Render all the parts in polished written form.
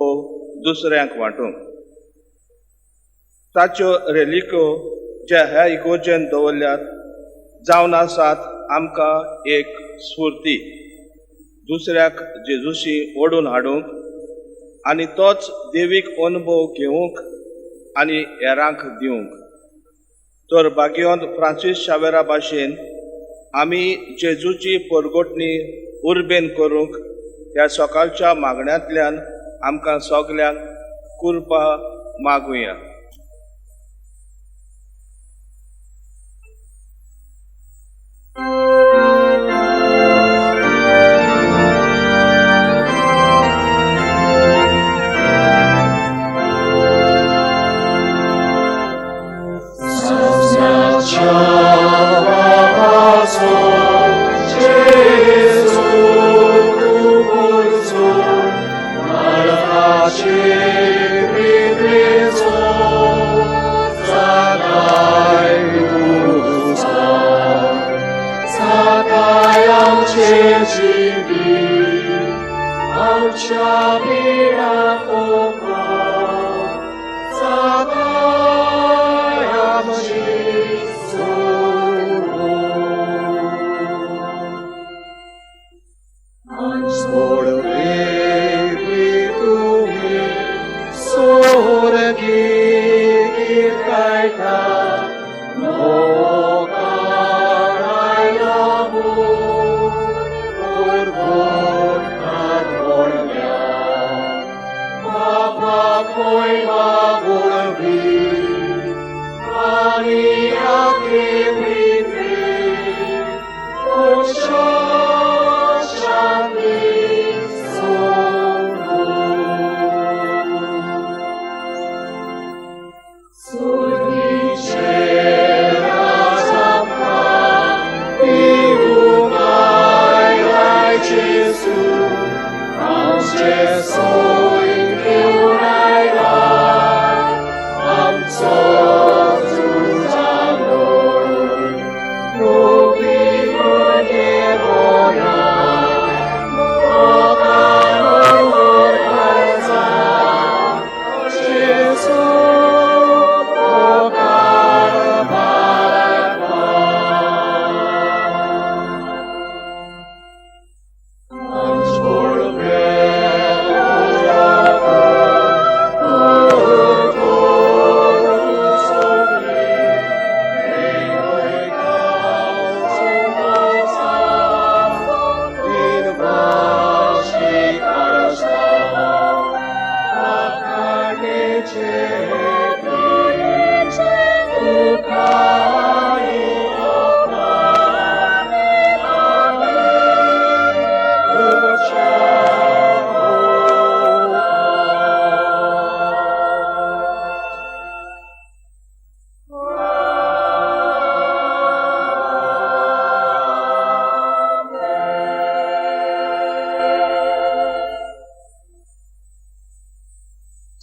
दुसऱ्यांक वांटूंक. ताच्यो रेलिको जे ह्या इगोर्जेन दवरल्यात जावन आसात आमकां एक स्फूर्ती दुसऱ्याक जेजूशी ओडून हाडूंक आनी तोच देवीक अनुभव घेवंक आनी हेरांक दिवंक. तर भाग्यवंत फ्रांसीस शावेरा भाशेन आमी जेजूची परगोटणी उर्बेन करूंक ह्या सकाळच्या मागण्यांतल्यान आमकां सगल्यांक कृपा मागुया.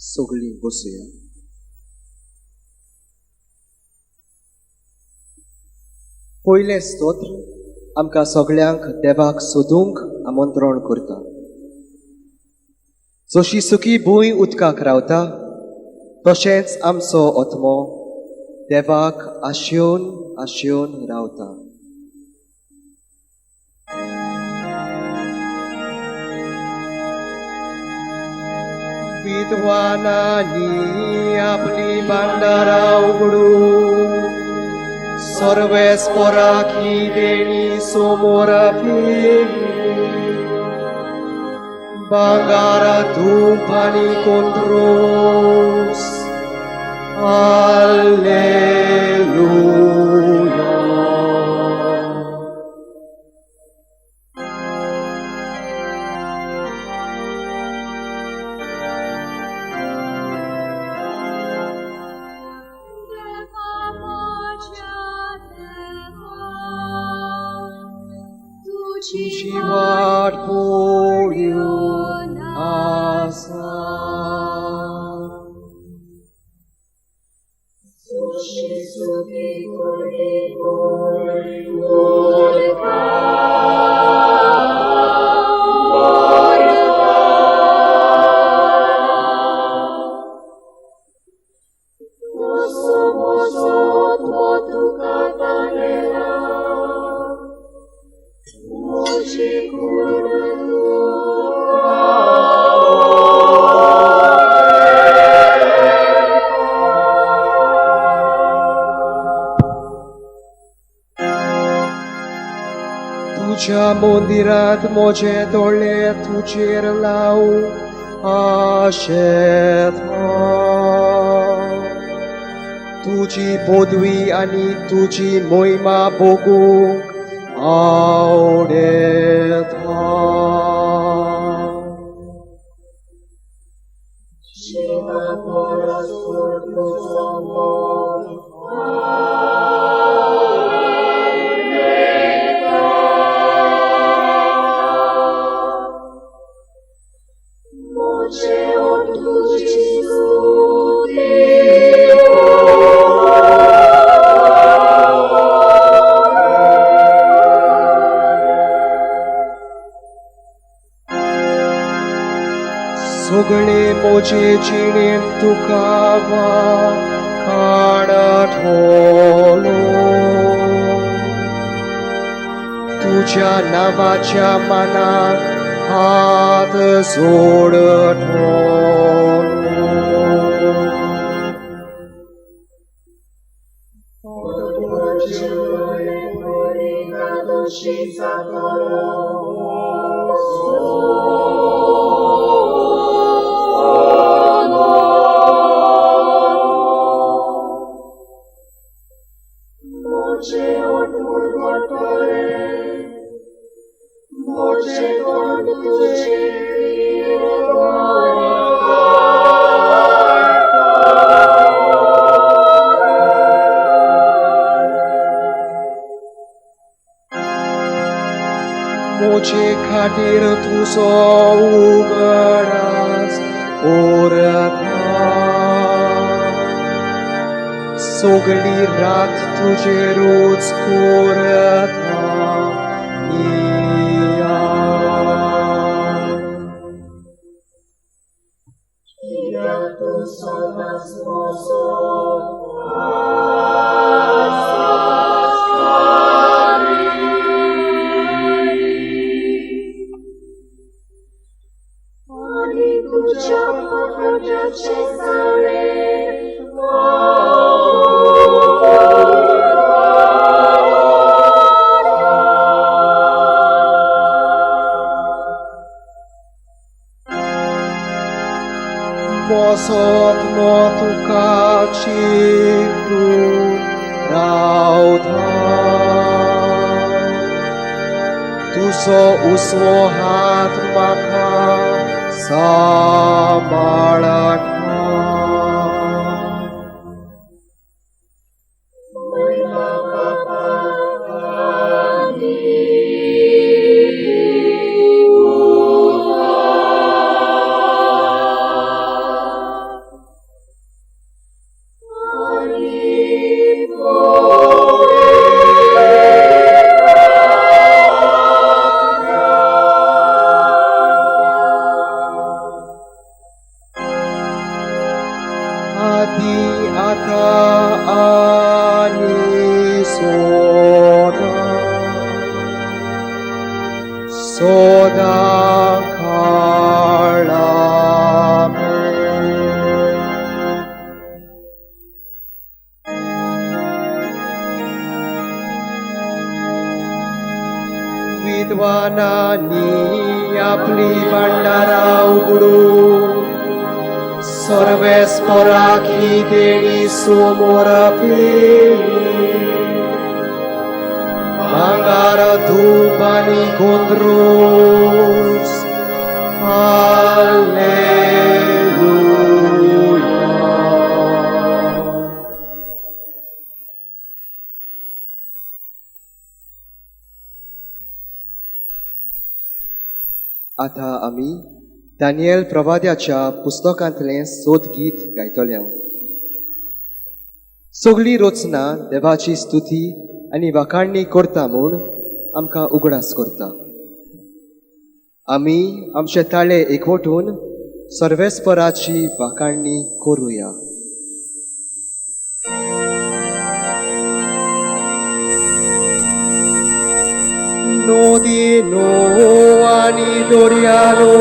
सगळीं बसूया. पयलें स्तोत्र आमकां सगळ्यांक देवाक सोदूंक आमंत्रण करता. जशी सुकी भूंय उदकाक रावता तशेंच आमचो आत्मो देवाक आशेवन आशेवन रावता. विद्वानांनी आपली भांडारा उगडून सर्वेस्पराकी देणी समोर आपली भांगारा धूप आनी कोंत्रोस हालेलुया. तुझी वाट पळोवन आसा. तुझी सुखी कोणी तुझ्या मंदिरात म्हजे दोळे तुजेर लावूं आशेता तुझी पदवी आनी तुझी महिमा बघूंक आवडेता सगळे मोजे जिणेंत तुका काणठलो तुझ्या नावाच्या मनात हात जोडठलो मोचे खातीर तुजो उगडास ओरता सगळी रात तुजेरूच कोरता Mosot mo tuka chikru raudha Tuso usmo hat maka sabalatha विद्वानांनी आपली भांडारा उगडून सर्वेस्पराक ही देणी समोर पेली भांगार धूप आनी गोंदरूस हालेलुया आता आमी दानियल प्रवाद्याच्या पुस्तकांतलें सोद गीत गायतले सगळी रचना देवाची स्तुती आनी वाखाणणी करता म्हूण आमकां उगडास करता आमी आमचे ताळे एकवटून सर्वेस्पराची वाखाणणी करुया नदीनो आनी दर्यानो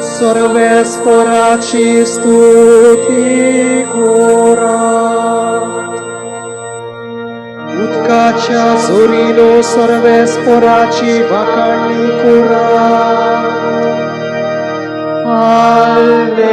सर्वेस्पराची स्तुती करा उदका Sparacia Zorino Sorve Sporaci Vacani Cura. Alleluia.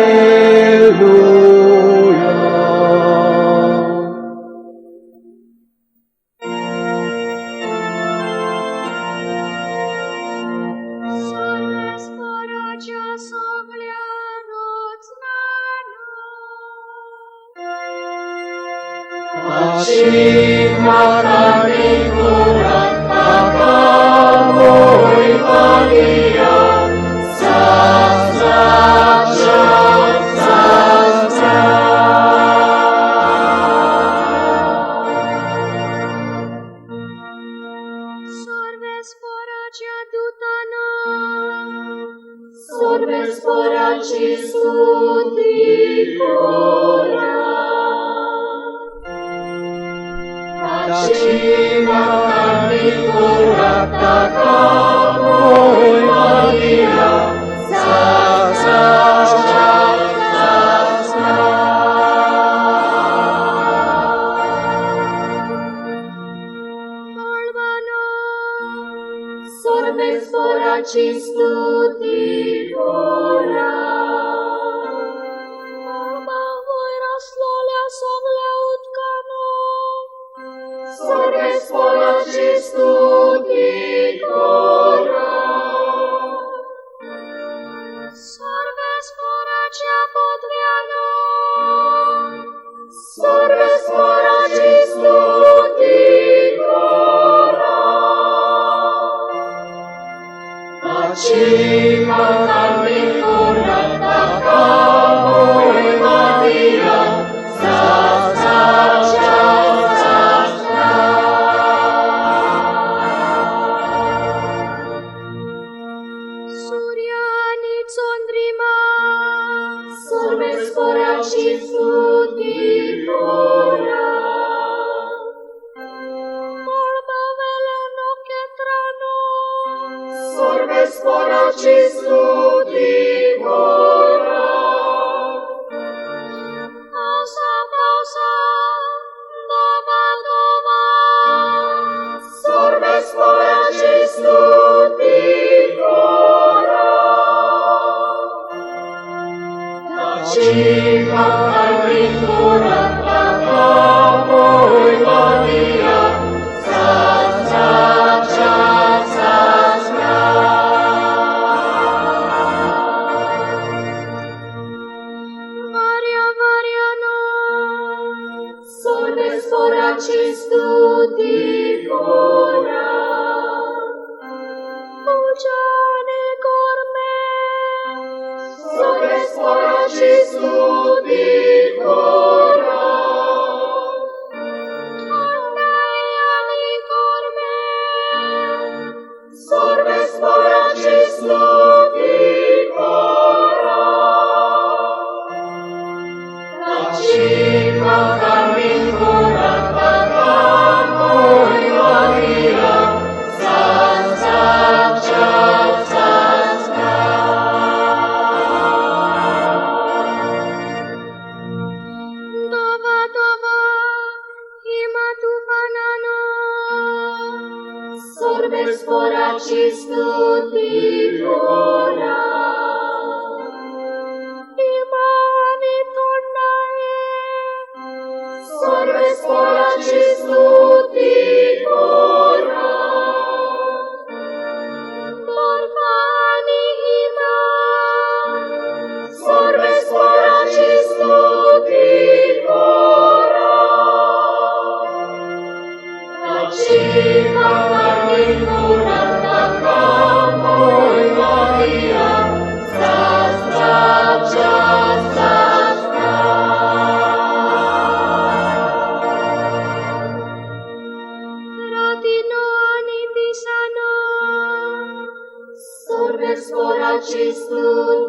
Sorbe spora ci studi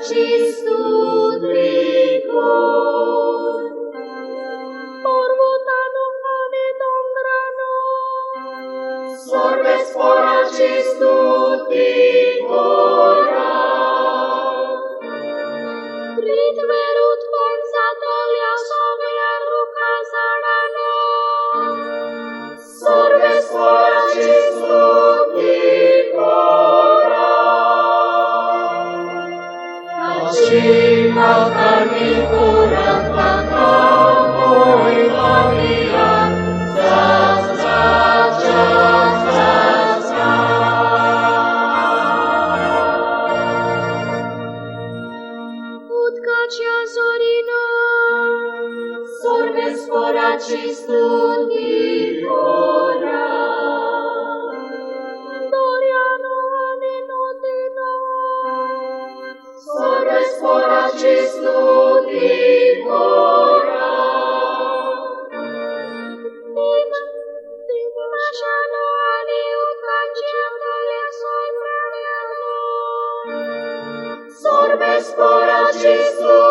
spораci stuticor. Porvotano pane dongrano, sorbe spораci stuticora. Pritverut ponzatolia soglia ruka zarano, sorbe spораci stuticora. Acima carnicura voi Maria, Utkacia zorino, sorbe spораci stuticora. Doriano aninotino, sorbe spораci stuticora. Dimashano ani utkacia dole soibrano, sorbe spораci stuticora.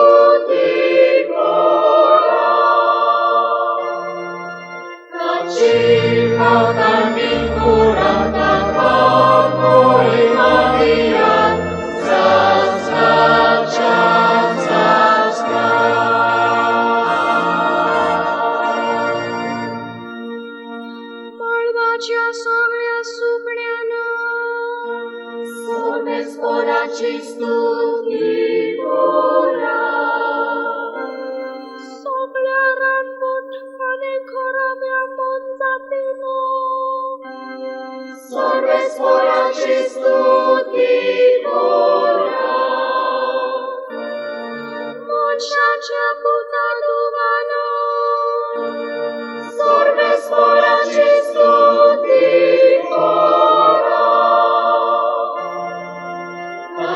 Acima carnicurata voi Maria, Malvacia soglia sucneano, sorbe spораci stuticora. Soglia ranbut ane corabia monzatino, sorbe spораci stuticora. Monciacia puta duvano, sorbe spораci stuticora.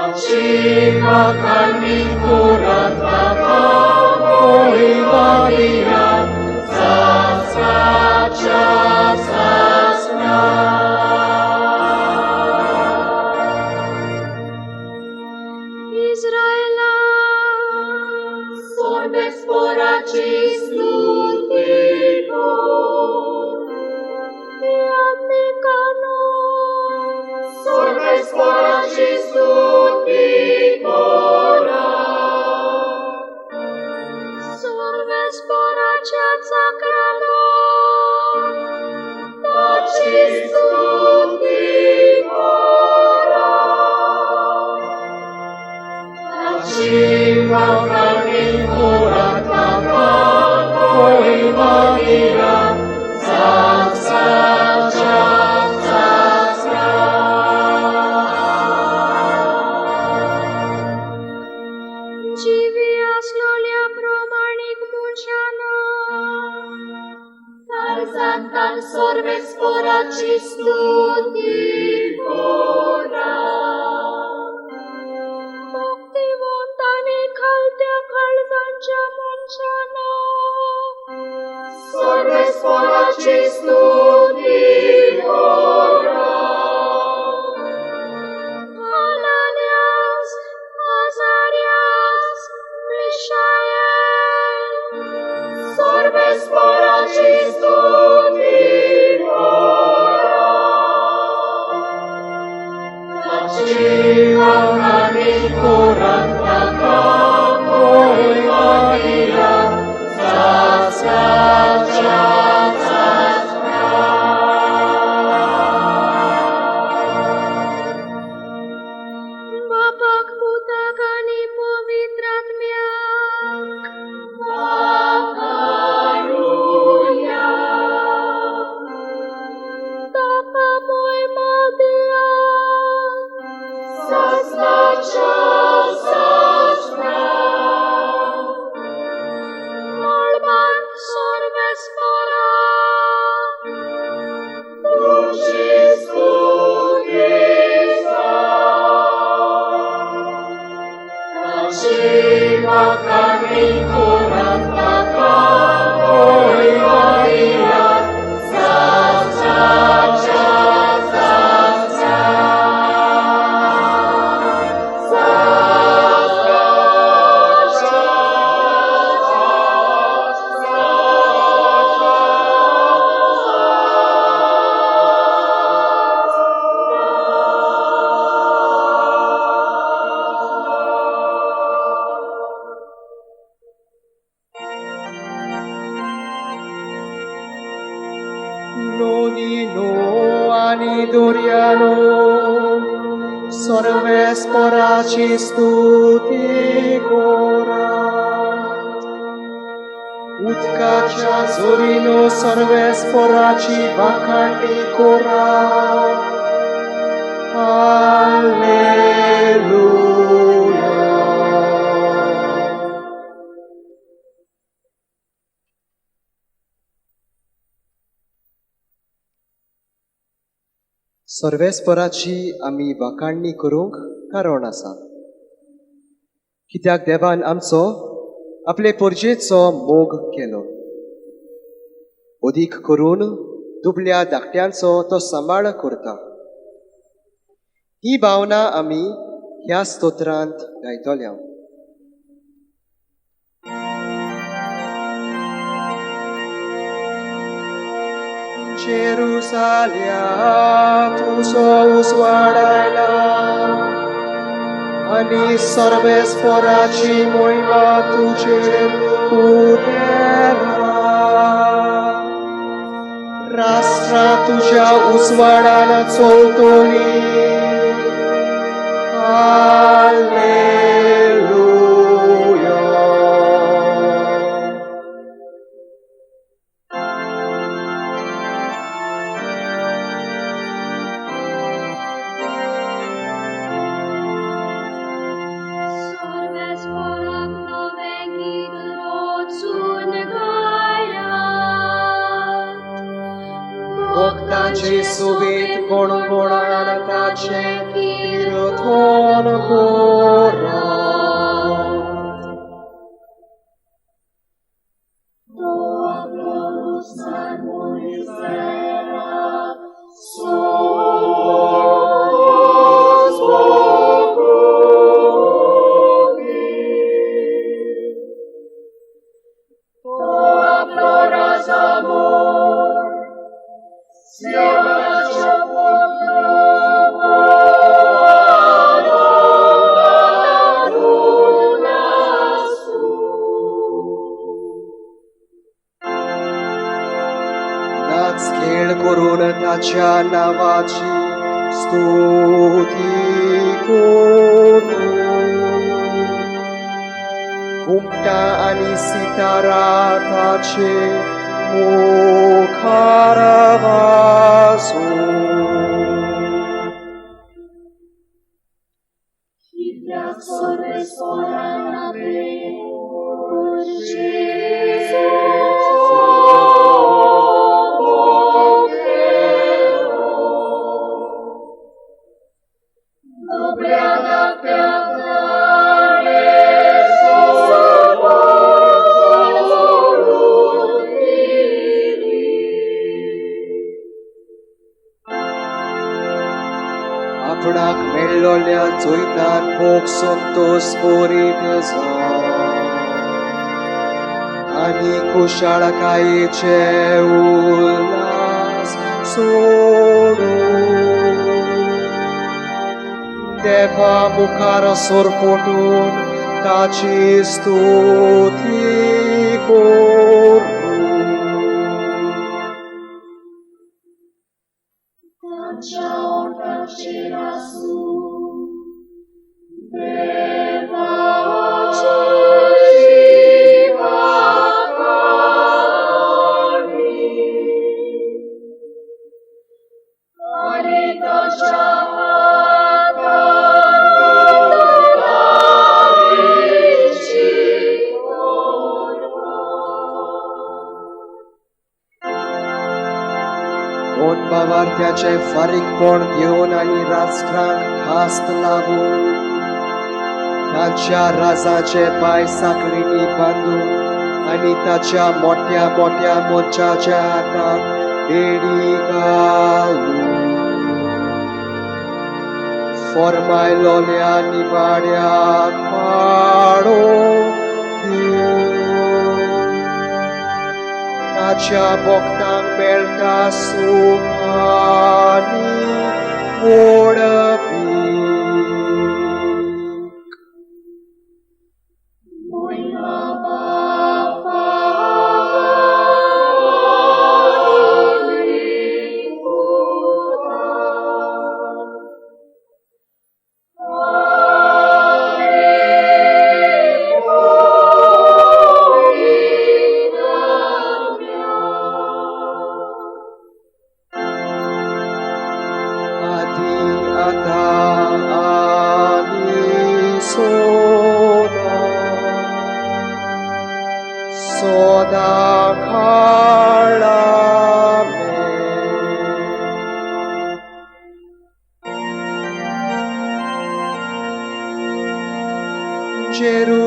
Acima carnicurata voi Maria, sasracia sasna. Israela, sorbe spораci stuticor. Vaticano, sorbe spораci stuticora. Sorbe spораcia sacrano, taci stuticora. Acima carnicurata voi Maria, sasracia sasra. Xavier slolia promanic munciano, tarzantan sorbe spораci stuticora. Bhakti vontane caltea calzancia munciano, sorbe spораci stuticora. Ananias, Azarias, Mishael, sorbe spораci stuticora. Acima carnicurata voi Maria, sasracia sasna. Nodino ani doriano, sorves poraci stuti cora. Utkacha zorino sorves poraci vacandi cora. Alleluia. सर्वेस्पराची आमी वाखाणणी करूंक कारण आसा कित्याक देवान आमचो आपले पोरजेचो मोग केलो अदीक करून दुबळ्या धाकट्यांचो तो सांबाळ करता ही भावना आमी ह्या स्तोत्रांत गायतल्या Jerusalia, tuzo uswadaila, ani Sarves पोराची मोहिमा तुझेर उदेला. राष्ट्रा तुझ्या उसवाडान चलतली. Alleluia. Bogdacie subit gongonanatacie piroton gora. Doa glorus salmon Israela, sos Bogumi. Doa floras amor, नाच खेळ करून ताच्या नावाची स्तुती करू घुमटा आणि सितारा ताचे मुखार वाजू कित्याक सर्वेस पोरांना आपणाक मेळ्ळोल्या चोयतात भोग संतोष भरीत जा आनी कुशाळकायेचे उल्हास सोडून देवा मुखार सोरपोटून ताची स्तुती करू बावार्थ्याचे फारीकपण घेवन आनी राष्ट्रांक खास्त लावून ताच्या राजाचे पाय साखळींनी बांदून आनी ताच्या मोठ्या मोठ्या मनशाच्या हाताक बेडी घालून फॉर्मायलोल्या निवाड्याक पाडो ताच्या भक्तांक मेळटा सूख आनी ओडपी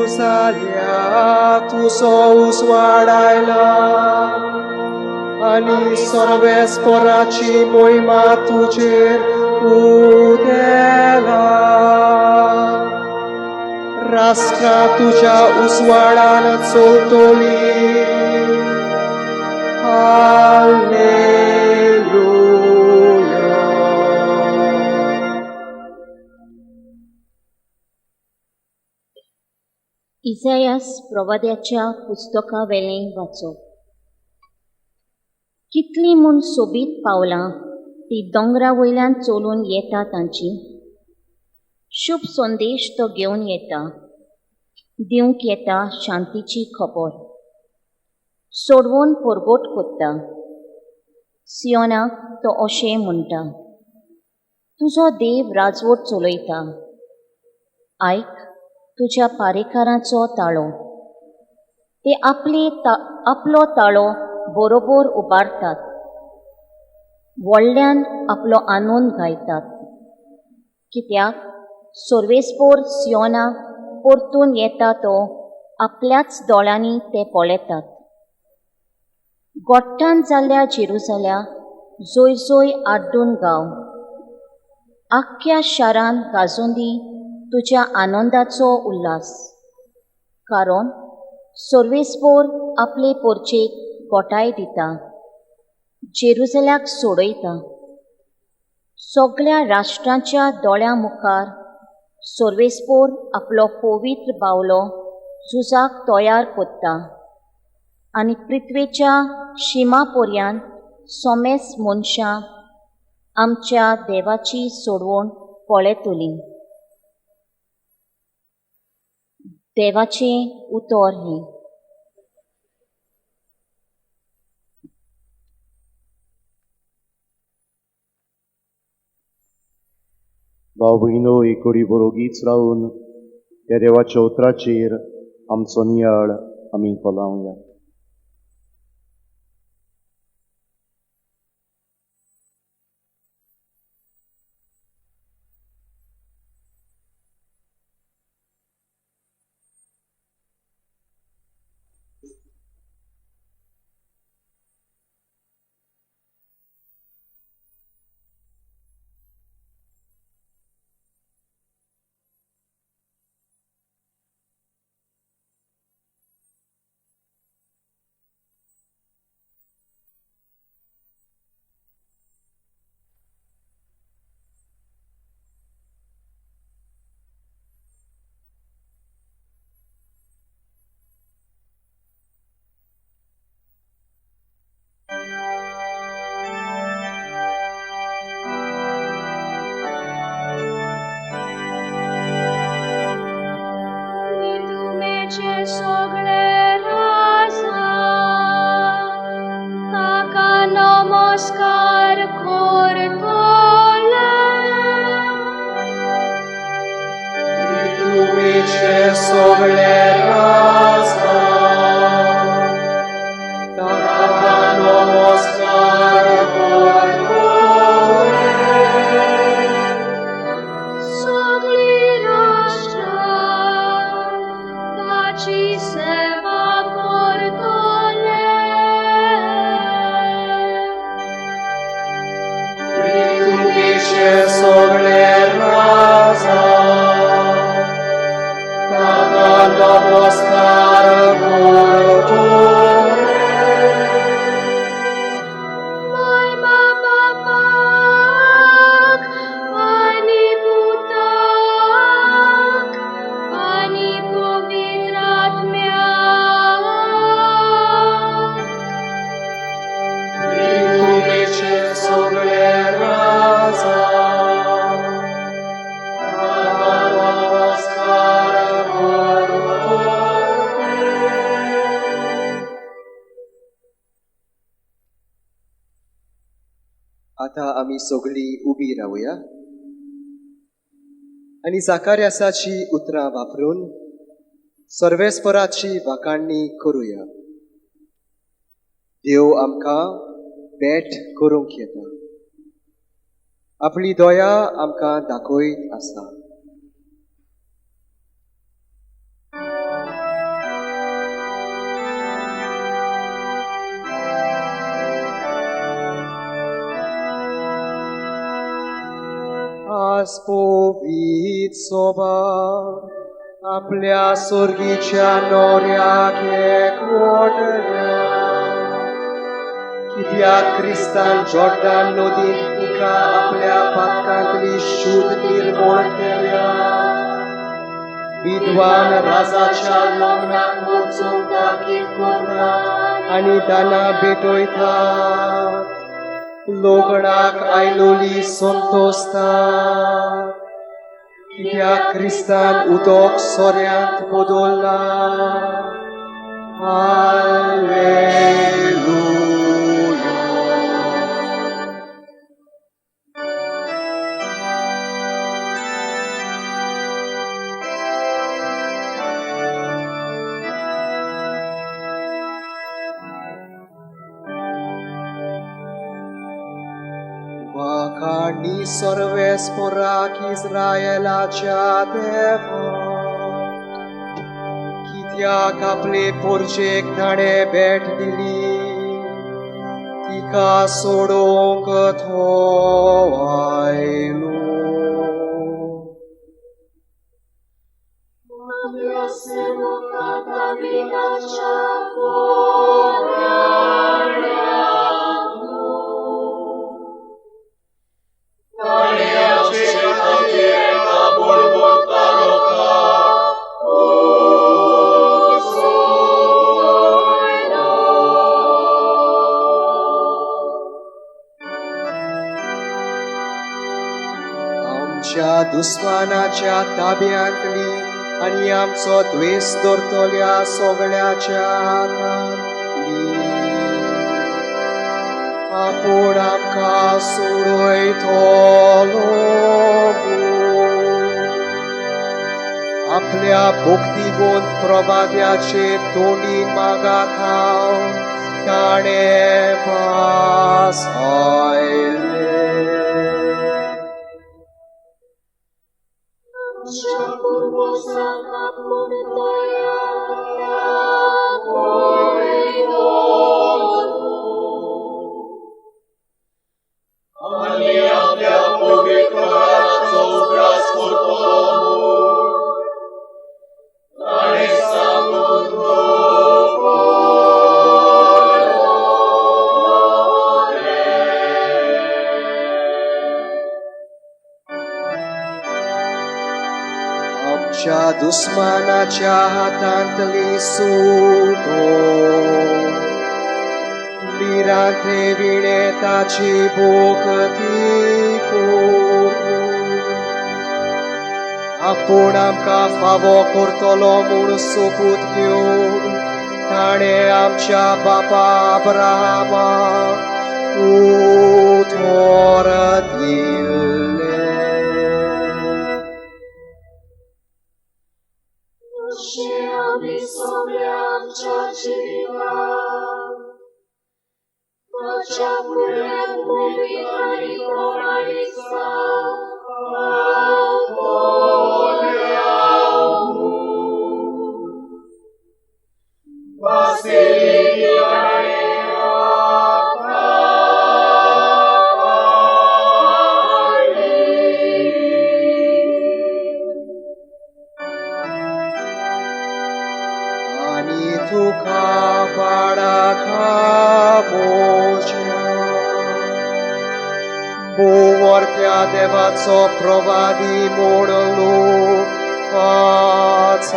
जाल्या तुजो उजवाड आयला आनी सर्वेस्पराची मोहिमा तुजेर उदेला. राष्ट्रां तुज्या उजवाडान चलतली. इसायास प्रवाद्याच्या पुस्तका वेलें वाचप. कितली म्हूण सोबीत पावलां ती दोंगरा वयल्यान चलून येता तांची. शुभ संदेश तो घेवन येता, दिवंक येता शांतीची खबर. सोडवून परगोट कोत्ता. सियोनाक तो अशें म्हणटा, तुजो देव राजवट चलयता. आयक तुज्या पारेकारांचो ताळो. ते आपलो ताळो बरोबर उबारतात. व्हडल्यान आपलो आनंद गायतात. कित्याक सर्वेस्पोर सियोनाक परतून येता तो आपल्याच दोळ्यांनी ते पळयतात. गोठ्ठान जाल्ल्या जेरुसल्या जोय जोय आड्डून गाव. आख्ख्या शारान गाजोवन दी तुज्या आनंदाचो उल्हास. कारण सर्वेस्पोर आपले पोरचेक गोठाय दिता, जेरुसल्याक सोडयता. सगळ्या राष्ट्रांच्या दोळ्यां मुखार सर्वेस्पोर आपलो पवित्र बावलो झुजाक तयार कोत्ता आनी पृथ्वेच्या शिमा पर्यंत सोमेस मनशां आमच्या देवाची सोडवण पळयतलीं. देवाचें उतर हें. भाव भयणो, एकोडी बरोगीच रावन त्या देवाच्या उतराचेर आमचो नियाळ आमी कोलावया. आता आमी सगळीं उबी रावया आनी जाकार्यासाची उतरां वापरून सर्वेस्पराची वाखाणणी करुया. देव आमकां भेट करूंक येता. आपली दया आमकां दाखयत आसा. आस्पोवीत सोबा आपल्या सुर्गीच्या नोऱ्याक एकवटल्या कित्याक क्रिस्तान जॉर्डान नदीत तिका आपल्या पातकांतली शुद्ध निर्मूळ केल्या विद्वान राजाच्या लग्नाक वचूंक ताकीद करतात आनी दानां भेटयतात लोगणाक आयलोली संतोसतात कित्याक क्रिस्तान उदक सोऱ्यांत बदलला हालेलुया वाखाणी सर्वेस्पराक इस्रायेलाच्या देवा कित्याक आपले पोरचेक ताणें भेट दिली तिका सोडूंक तो आयलो आपल्या सेवका दाविदाच्या पोरांनो, ताणे आमचे खातीर एका बुडबुडता लोकाक उकसोयलो. आमच्या दुस्मानाच्या ताब्यांतली आनी आमचो द्वेष दवरतल्या सगळ्याच्या हातांतली आपूण आमकां सोडयतलो आपल्या भक्तिवंत प्रभाद्याचे तोंडी मागाक हांव ताणें भासायले आमच्या पुर्वजांक आपूण दया पळयलो आनी आपल्या पवित्राचो उगडास करतलो ताणें सांगून आमच्या दुस्मानाच्या हातांतली सुटो लिरांते विणे ताची बोकती आपूण आमकां फावो करतलो म्हूण सोपूत घेवन ताणें आमच्या बापा अब्राहामाक उतर दिल्ले अशें आमी सगळ्या आमच्या जिवितांत ताच्या फुडल्यान पवित्र आनी पौराणीक आनी तुका पाडाखा भोवर्त्या देवाचो प्रवादी म्हूण लोक पाचारतलो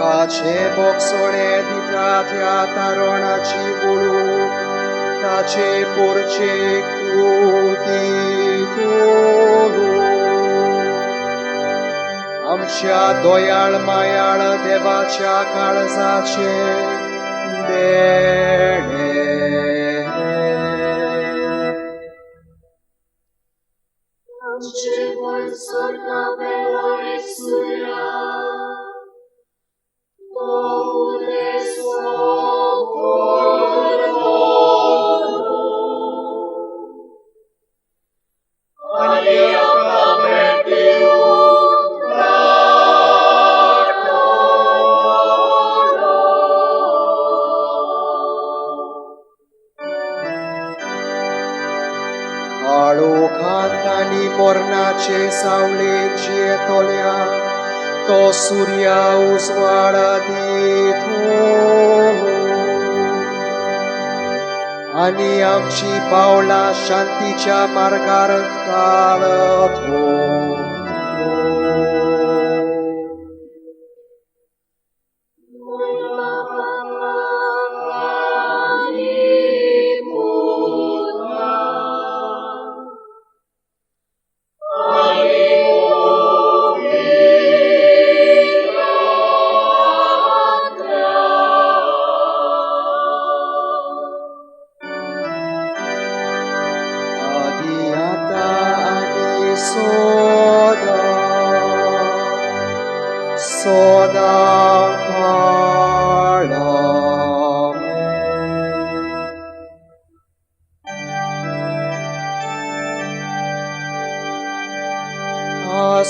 ताचे बोगसोणे दितात ह्या तारणाची वळूक ताचे पोरचेक तूं दितलो आमच्या दोयाळ मायाळ देवाच्या काळजाचे देणे Uciekł sorka pełnych suja, Bogude słowo ani कांतानी मोरणाचे सावळे जेतोल्या तो सूर्या उजवाडा दितो आणि आमची पावला शांतीच्या मार्गार घालतो.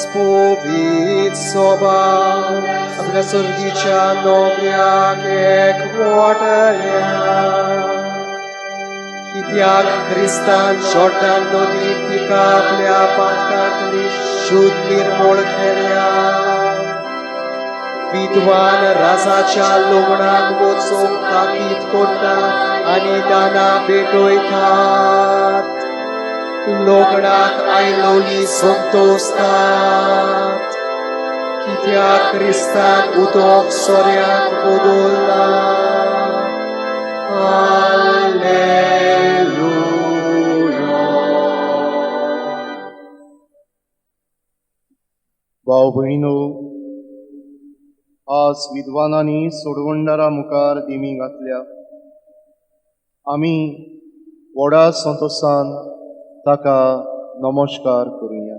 Spowiedź soba, आपल्या सर्गीच्या नोकऱ्याक एकवटल्या. कित्याक क्रिस्तान जॉर्डन नदीत तिका आपल्या पातकांतली शुद्ध निर्मळ केल्या. विद्वान राजाच्या लग्नाक वचूंक ताकीद करता आनी दाना भेटयतात. लग्नाक आयलोली संतोषतात. कित्याक क्रिस्तान उदक सोऱ्याक बदलला. हालेलुया. भाव भयणो, आज विद्वानांनी सोडवंडारा मुखार दिमी घातल्या. आमी व्हडा संतोषान ताका नमस्कार करुया.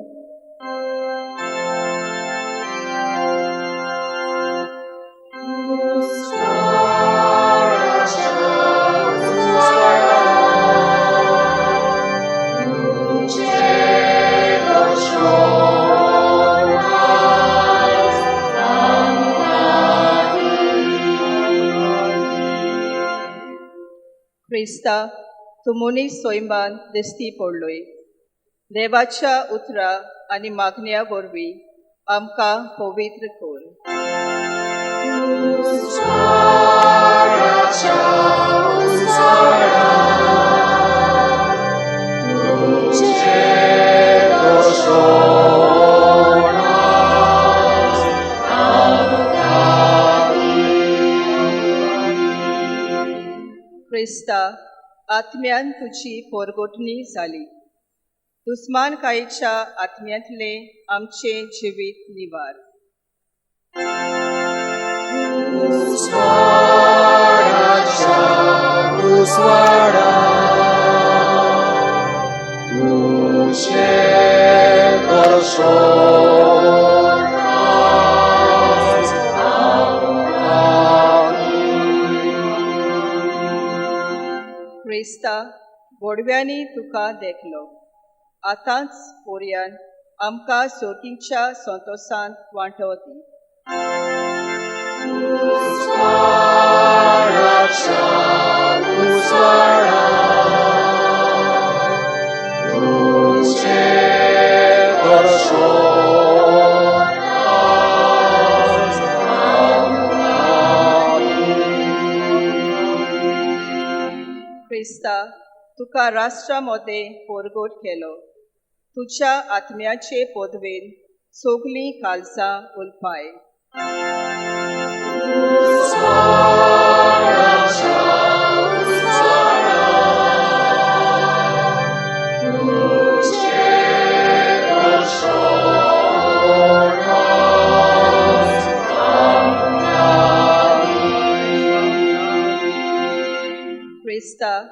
क्रिस्ता, तू मनीस स्वयंबान दिसती पडलोय. देवाच्या उतरा आनी मागण्या वरवीं आमकां पवित्र कर. क्रिस्ता, आत्म्यान तुजी पोरगोटणी जाली. दुस्मानकायेच्या आत्म्यांतले आमचे जिवीत निवार. क्रिस्ता, गोडव्यांनी तुका देखलो. आतांच पोरयान आमकां सोकीच्या संतोषांत वांटो दी. क्रिस्ता, तुका राष्ट्रामध्ये पोरगोट केलो. तुझ्या आत्म्याचे पदवेन सोगलीं काळजां उलपाय. क्रिस्ता,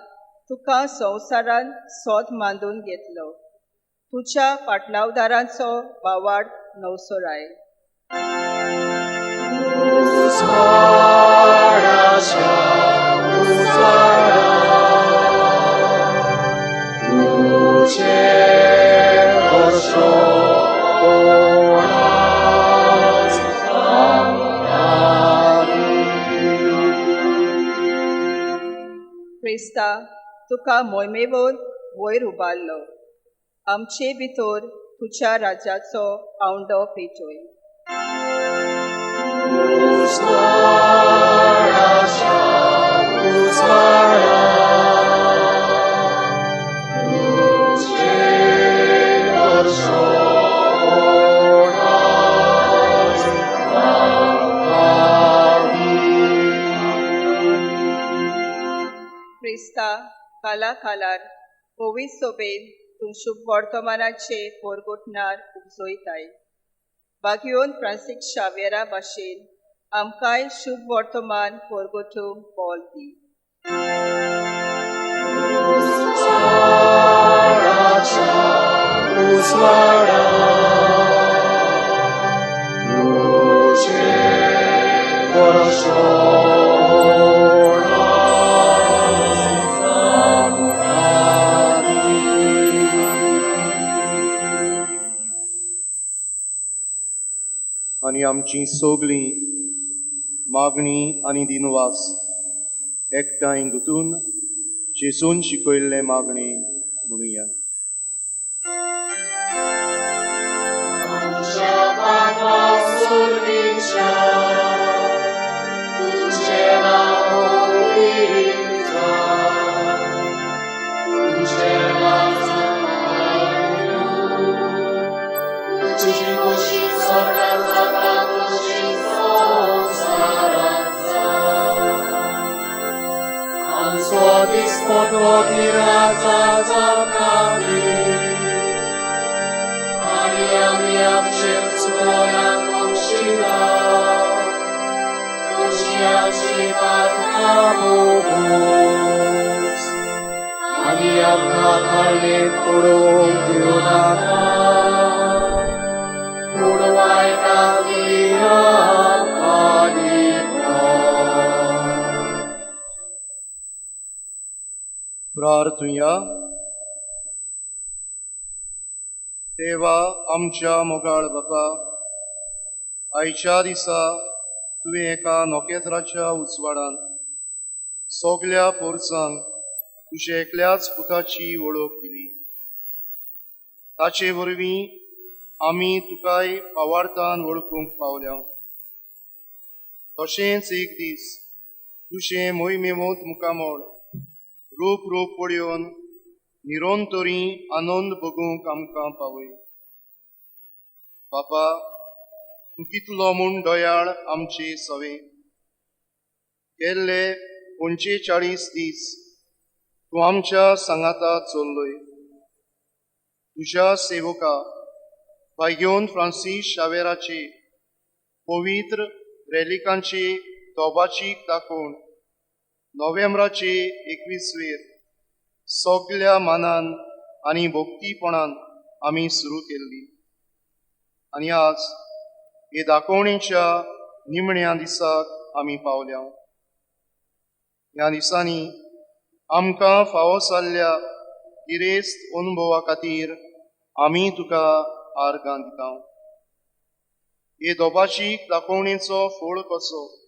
तुका संवसारान सोद मांडून घेतलो. तुझ्या पाटलावदारांचो वावाड नवसो आयल. क्रिस्ता, तुका मोहिमेवर वयर उबारलो. आमचे भितर तुझ्या राज्याचो पावंडो पेटोय. क्रिस्ता, काला कालार पवित्र सोबेन तूं शुभ वर्तमानाचे पोरगोटणार उपजोयताय. बागयोन फ्रांसीस शावेरा भाशेन आमकांय शुभ वर्तमान पोरगोटूंक बोल दी. आणि आमची सगळी मागणी आणि दिनवास एकठांय गुंतून जेसून शिकयल्ले मागणे म्हणुया. प्रार्थुया. देवा आमच्या मोगाळ बापा, आयच्या दिसा तुवें एका नोकेत्राच्या उजवाडान सगल्या पोरसांक तुजे एकल्याच पुताची वळख दिली. ताचे वरवीं आमी तुकाय पावार्थान वळखूंक पावल्या. तशेंच एक दीस तुजें मोहिमेवंत मुखामळ रूप रूप पळयोवन निरोंतरी आनंद भोगूंक आमकां पावय. बापा, तूं कितलो म्हूण दयाळ आमचे सवे. गेल्ले 45 दीस तूं आमच्या सांगाता चल्लोय. तुज्या सेवका बागयोन फ्रांसीस शावेराचे पवित्र रेलिकांचे तोबाचीक दाखोवन नोव्हेंबराचे 21 सगल्या मानान आनी भक्तीपणान आमी सुरू केल्ली. आनी आज हे दाखोवणेच्या निमण्या दिसाक आमी पावल्या. ह्या दिसांनी आमकां फावो जाल्ल्या गिरेस्त अनुभवा खातीर आमी तुका आर्गां दिता. हे दोबाचीक दाखोवणेचो फळ कसो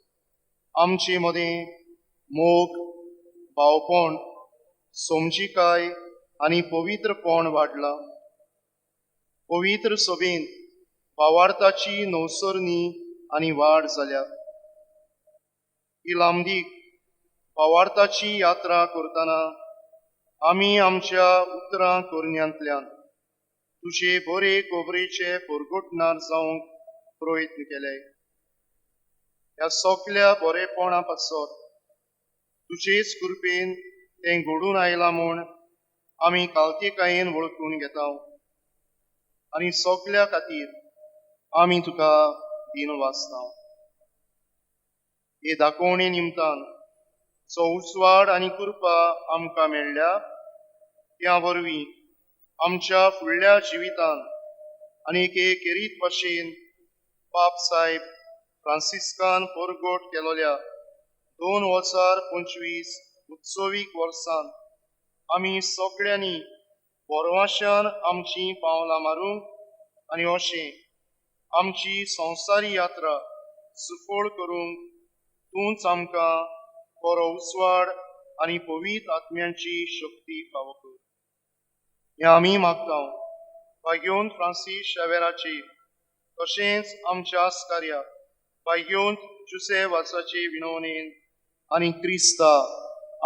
आमचे मदें मोग, भावपण, समजिकाय आनी पवित्रपण वाडला. पवित्र सभेन भावार्थाची नवसरणी आनी वाड जाल्या. ही लांबदीक भावार्थाची यात्रा करतना आमी आमच्या उतरां करण्यांतल्यान तुजे बरे खबरेचे परगोटणार जावंक प्रयत्न केले. ह्या सगल्या बरेपणा पासत तुजेच कृपेन तें घडून आयलां म्हूण आमी कालतेकायेन वळखून घेता. आनी सगल्या खातीर आमी तुका दिनवासता. हे दाखोवणे निमतान जो उजवाड आनी कृपा आमकां मेळ्ळ्या त्या वरवीं आमच्या फुडल्या जिवितान आनीक एक रीत भाशेन पाप साहेब फ्रांसिस्कान पोरगोट केलोल्या 2025 उत्सवीक वर्सान आमी सगळ्यांनी बोरवाशान आमची पावलां मारूंक आनी अशें आमची संवसारी यात्रा सुफोळ करूंक तूंच आमकां बरो उसवाड आनी पवित्र आत्म्याची शक्ती फावो कर. हें आमी मागतां भाग्योन फ्रांसीस शावेराची तशेंच आमच्या आस्कार्या भाग्योन जुसे वासाचे विनवणेन आनी क्रिस्ता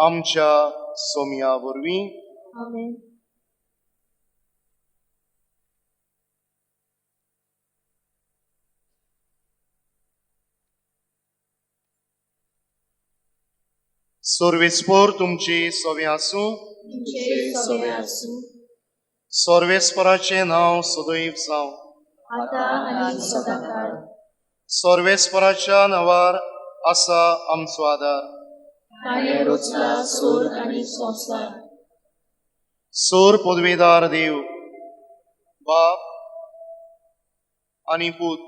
आमच्या सोम्या वरवीं. Amen. सर्वेस्पर तुमची सोवे आसूं. तुमचे सगळे आसूं सर्वेस्पराचें नांव सदैव जावं. आता आनी सदांकाळ. सर्वेस्पराच्या नांवार आसा आमचो आदार. ताणें रचला सोर आनी संवसार. सोर पदवेदार देव बाप आनी पूत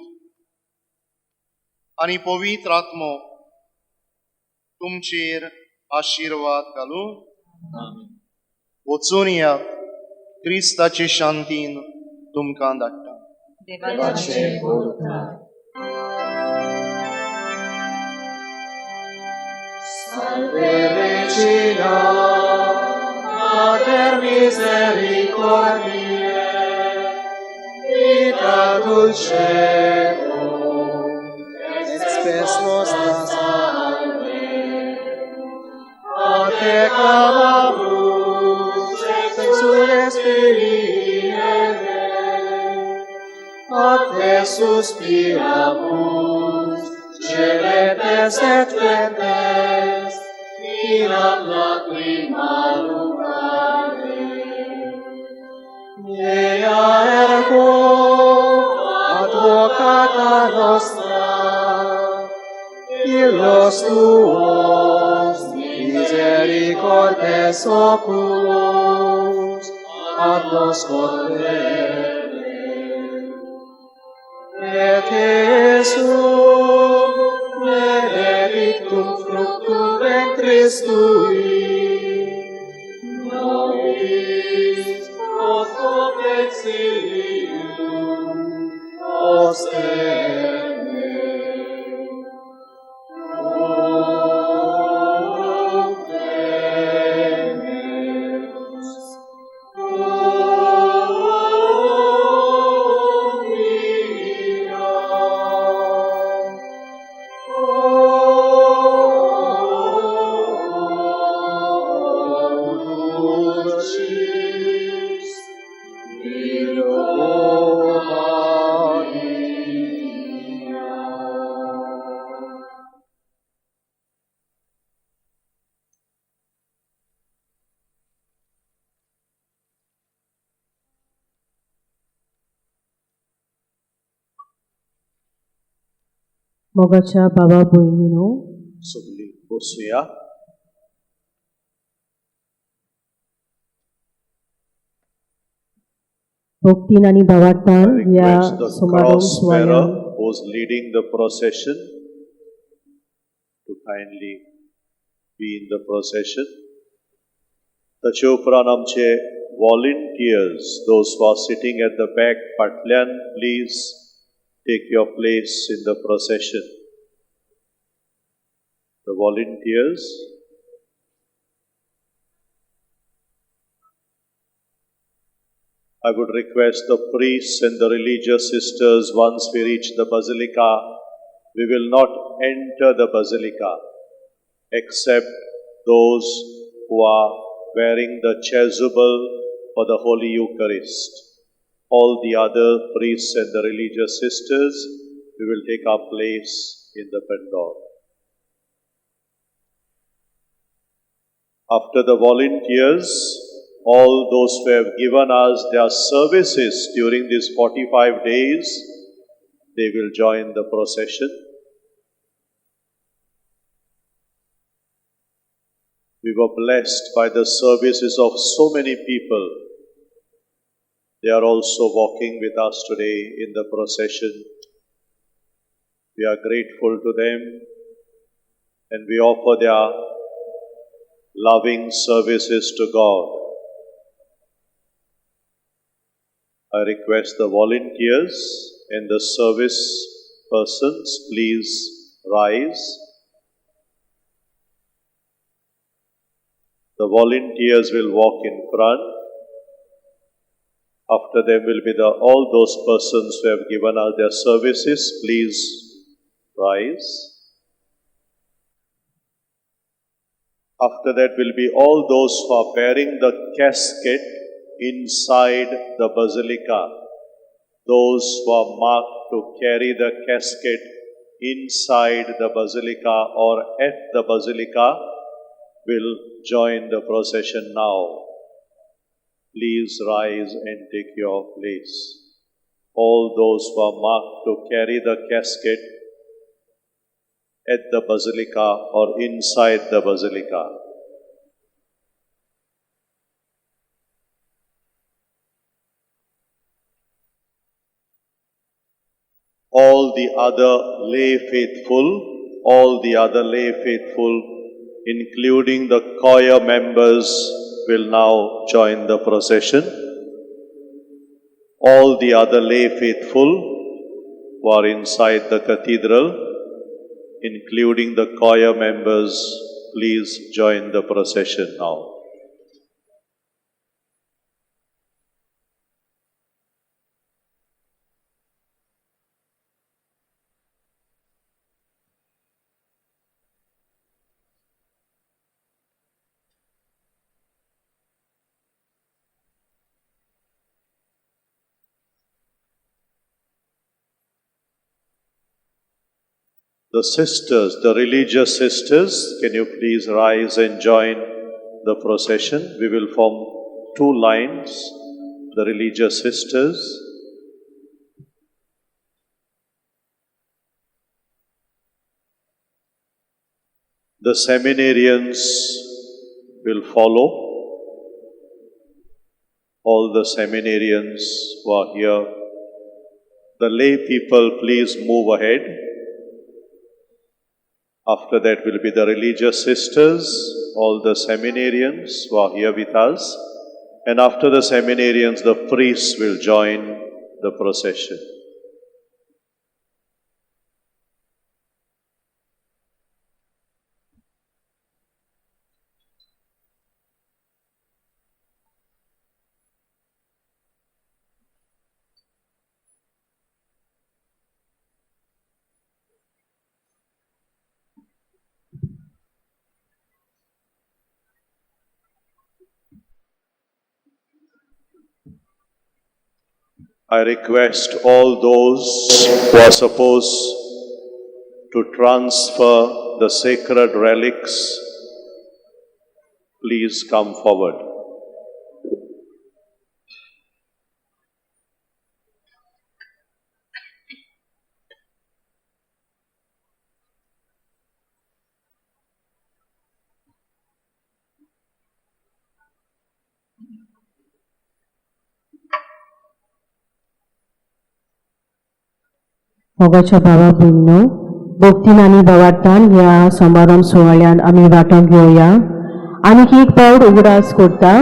आनी पवित्र आत्मो तुमचेर आशिर्वाद घालूं. वचून यात क्रिस्ताचे शांतीन तुमकां धाडटा. देवाचे बोल उतार. Salve Regina, Mater misericordiae, vita dulceum, et spes nostra salve. A te clamamus, sexules filii Eve, a te suspiramus, celetes et flentes, in ad lacrimarum vale. Ea ergo, advocata nostra, illos tuos misericordes oculos, ad nos convene. Et Jesum, benedictum fructum ventris tui, nobis post hoc exilium ostende. O clemens, मोगाच्या बाबा भयणीनो, सगळी बसूया. भक्तीन आणि भावार्थान I या request the समारोह cross bearer सुवाळ्यान who is leading the procession to kindly be in the procession. ताचे उपरांत आमचे volunteers, those who are sitting at the back, फाटल्यान please take your place in the procession. The volunteers. I would request the priests and the religious sisters, once we reach the Basilica, we will not enter the Basilica except those who are wearing the chasuble for the Holy Eucharist. All the other priests and the religious sisters, we will take our place in the pandal. After the volunteers, all those who have given us their services during these 45 days, they will join the procession. We were blessed by the services of so many people They are also walking with us today in the procession. We are grateful to them and we offer their loving services to God. I request the volunteers and the service persons, please rise. The volunteers will walk in front. After them will be all those persons who have given us their services. Please rise. After that will be all those who are bearing the casket inside the basilica. Those who are marked to carry the casket inside the basilica or at the basilica will join the procession now. Please rise and take your place. All those who are marked to carry the casket at the basilica or inside the basilica. All the other lay faithful, including the choir members, will now join the procession. All the other lay faithful who are inside the cathedral, including the choir members, please join the procession now. The religious sisters, can you please rise and join the procession? We will form two lines, the religious sisters. The seminarians will follow. All the seminarians who are here. The lay people, please move ahead. After that will be the religious sisters, all the seminarians who are here with us. And after the seminarians, the priests will join the procession. I request all those who are supposed to transfer the sacred relics, please come forward. मोगाच्या बाबा भयणीनो, भक्तीन आनी भावार्थान ह्या समारंभ सुवाळ्यान आमी वांटो घेवया. आनी एक पावट उगडास करता,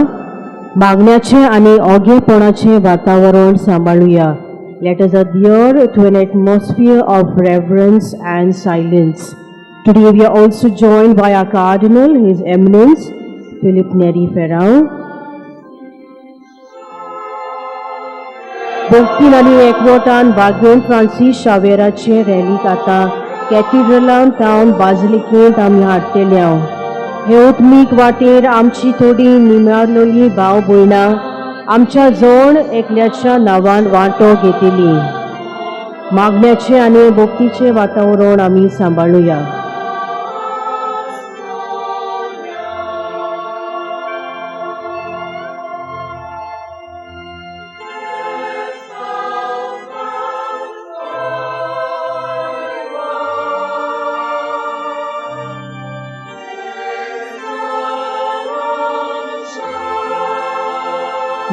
मागण्याचे आनी ओगेपणाचे वातावरण सांबाळुया. Let us adhere to an atmosphere of reverence and silence. Today we are also joined by our Cardinal, His Eminence, Philip Neri Ferrao. भक्तीन आनी एकवटान वागून फ्रांसीस शावेराचे रॅलीक आतां कॅथिड्रलान टावन बाजिलिकेंत आमी हाडटल्या. हे उत्मीक वाटेर आमची थोडी निमाळलेली भाव भयणां आमच्या जण एकल्याच्या नांवान वांटो घेतली. मागण्याचे आनी भक्तीचे वातावरण आमी सांबाळुया.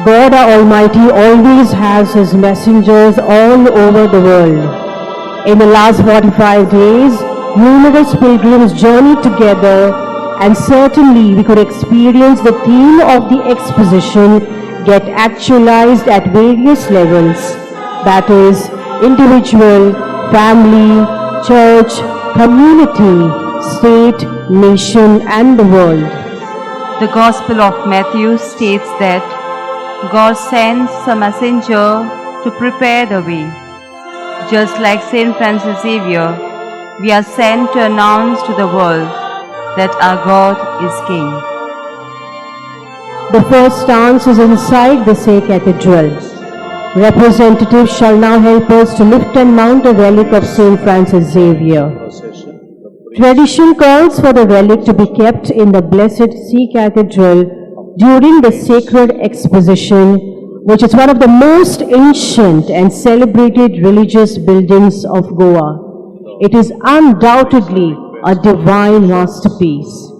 God our Almighty always has His messengers all over the world. In the last 45 days, numerous pilgrims journeyed together, and certainly we could experience the theme of the exposition get actualized at various levels, that is, individual, family, church, community, state, nation, and the world. The Gospel of Matthew states that God sends a messenger to prepare the way. Just like Saint Francis Xavier, we are sent to announce to the world that our God is King. The first stance is inside the Say Cathedral. Representatives shall now help us to lift and mount a relic of Saint Francis Xavier. Procession. The Tradition calls for the relic to be kept in the Blessed Sea Cathedral during the sacred exposition, which is one of the most ancient and celebrated religious buildings of Goa. It is undoubtedly a divine masterpiece.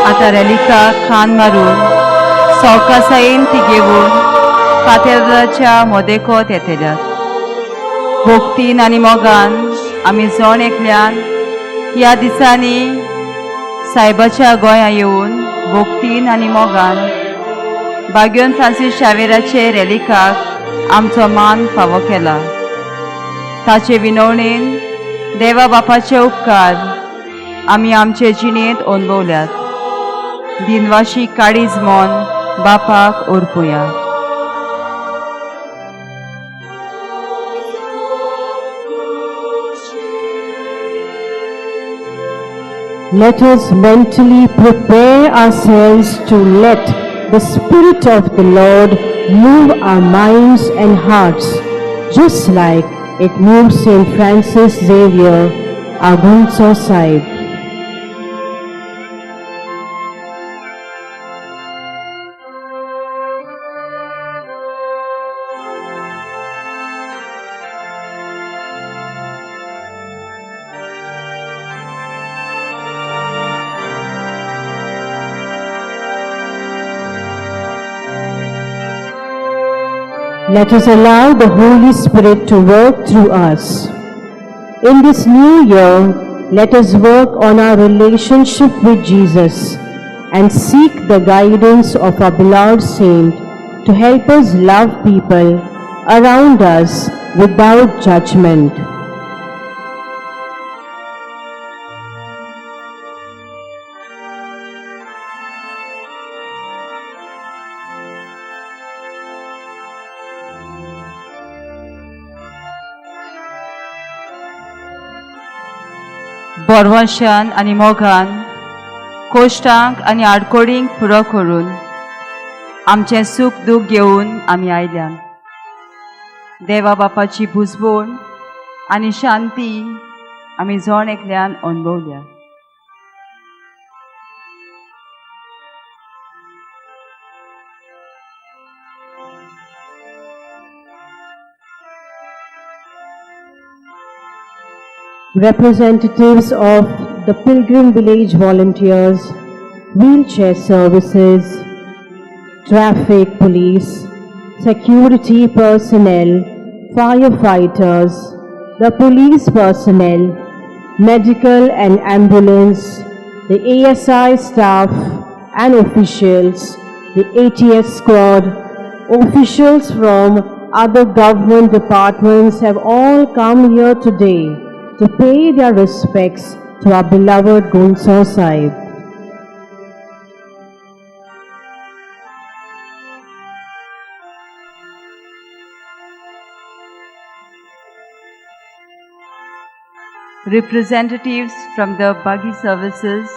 आता रेलिका खान मारून सवकासायेन ती घेवन काथेड्रलाच्या मोदेकोत येतल्यात. भोगतीन आनी मोगान आमी जण एकल्यान ह्या दिसांनी सायबाच्या गोंया येवन भोगतीन आनी मोगान भाग्योन फ्रांसीस शावेराचे रेलिकाक आमचो मान फावो केला. ताचे विनवणेन देवा बापाचे उपकार आमी आमचे जिणेंत अनुभवल्यात. दिनवाशी काळीज मोन बापाक ओरपुया. Let us mentally prepare ourselves to let the Spirit of the Lord move our minds and hearts, just like it moved Saint Francis Xavier, our Gunso Sahib. Let us allow the Holy Spirit to work through us. In this new year, let us work on our relationship with Jesus and seek the guidance of our beloved saint to help us love people around us without judgment. बोरवंशान आनी मोगान कोश्टांक आनी आडकोडींक फुडो करून आमचें सूख दूख घेवन आमी आयल्यान. देवा बापाची बुजबूण आनी शांती आमी जण एकल्यान अनुभवल्या. Representatives of the Pilgrim Village volunteers, wheelchair services, traffic police, security personnel, firefighters, the police personnel, medical and ambulance, the ASI staff and officials, the ATS squad, officials from other government departments have all come here today to pay their respects to our beloved Gunso Sahib. Representatives from the buggy services,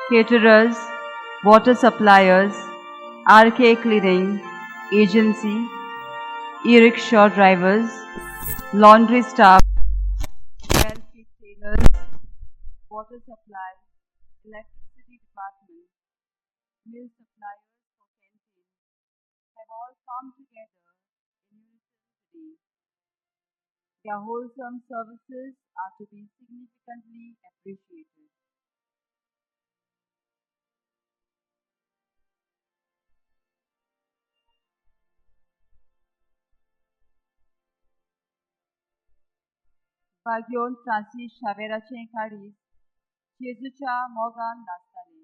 caterers, water suppliers, RK cleaning agency, e-rickshaw drivers, laundry staff, welfare tailors, water supply, electricity department, mill suppliers for canteen have all come together in unison today. Their wholesome services are to be significantly appreciated. बागयोन Francis शावेराचें काळीज जेजूच्या मोगान नाचतालें.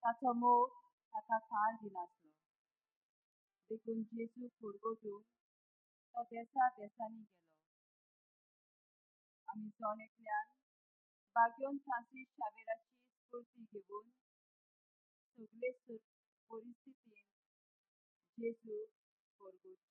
ताचो मोग ताका थार दिनासलो. देखून जेजू फोडगोटून तो देसा देसांनी गेलो. आमी जोणेकल्यान बागयोन फ्रांसीस शावेराची स्फूर्ती घेवन सगळे परिस्थितीन जेजू फोडगोटचें.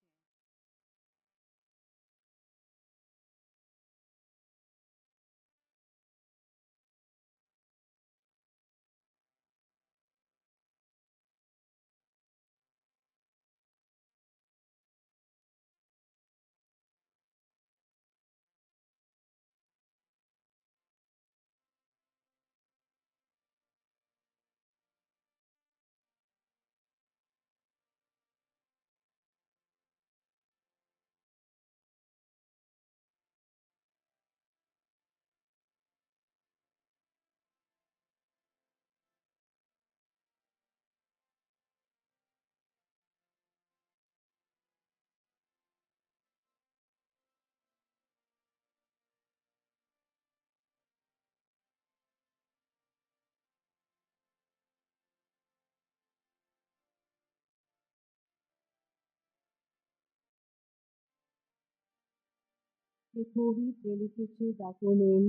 हे कोविड वेलिकेचे दाखोवणेन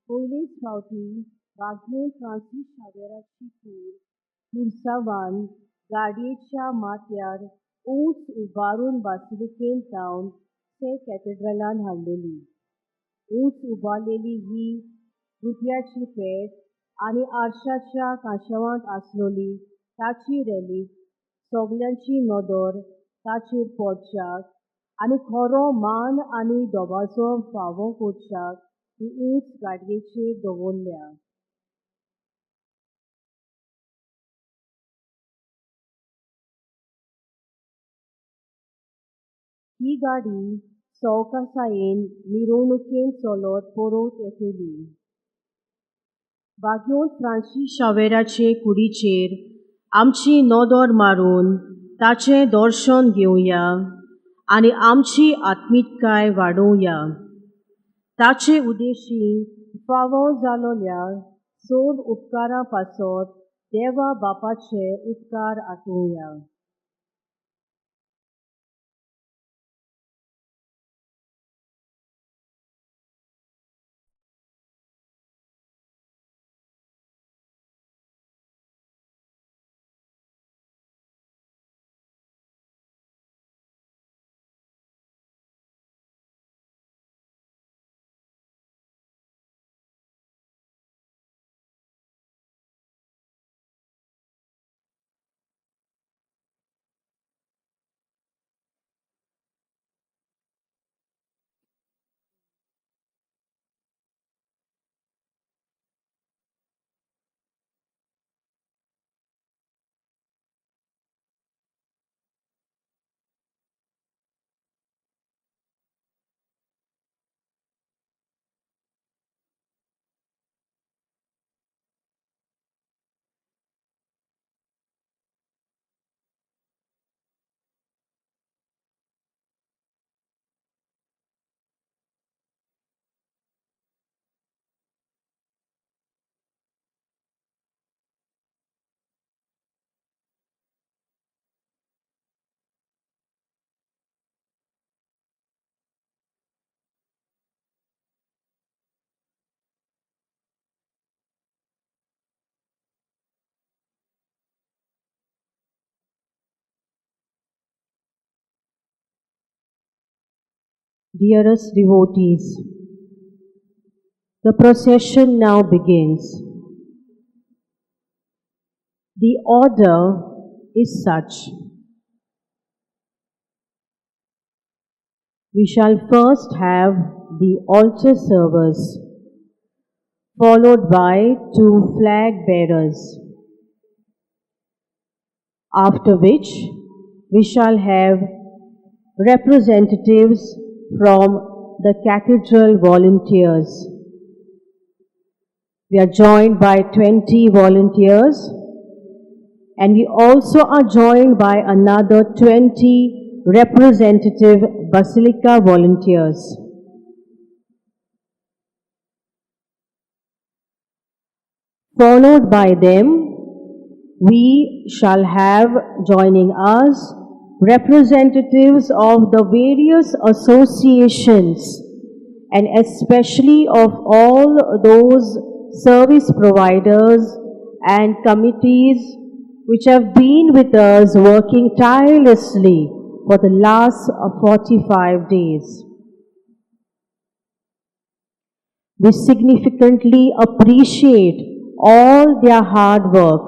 पयलेच फावटी बागयोन फ्रांसीस शावेराची कूड पुरसावान गाडयेच्या माथ्यार उंच उबारून बासिलिकेन जावन ते कॅथेड्रलान हाडलेली. उंच उबारलेली ही रुपयाची पेट आनी आरशाच्या कांशवांत आसलोली ताची रॅलीक सगल्यांची नदर ताचेर पडच्याक आनी खरो मान आनी दोबाजो फावो करच्याक ही उंच गाडयेचेर दवरल्या. ही गाडी सवकासायेन मिरवणुकेन चलत परत येतली. बागयोन फ्रांसीस शावेराचे कुडीचेर आमची नदर मारून ताचें दर्शन घेवया आनी आमची आत्मीकताय वाडोवया. ताचे उद्देशीन फावो जालोल्या चड उपकारां पासत देवा बापाचे उपकार आठोवया. Dearest devotees, the procession now begins. The order is such. We shall first have the altar service, followed by 2 flag bearers, after which we shall have representatives from the cathedral volunteers. We are joined by 20 volunteers, and we also are joined by another 20 representative Basilica volunteers. Followed by them, we shall have joining us representatives of the various associations and especially of all those service providers and committees which have been with us working tirelessly for the last 45 days. We significantly appreciate all their hard work,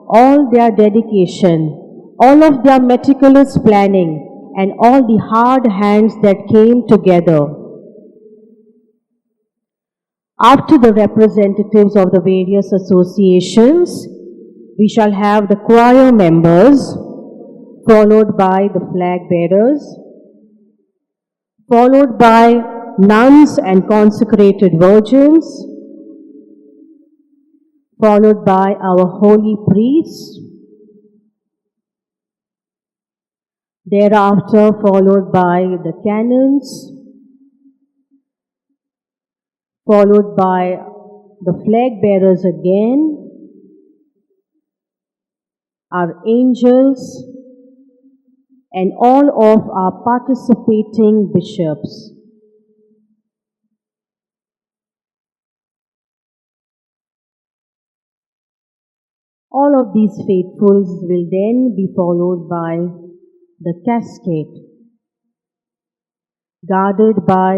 all their dedication, all of their meticulous planning, and all the hard hands that came together. After the representatives of the various associations, we shall have the choir members, followed by the flag bearers, followed by nuns and consecrated virgins, followed by our holy priests, thereafter followed by the canons, followed by the flag bearers again, our angels, and all of our participating bishops. All of these faithfuls will then be followed by the cascade, guarded by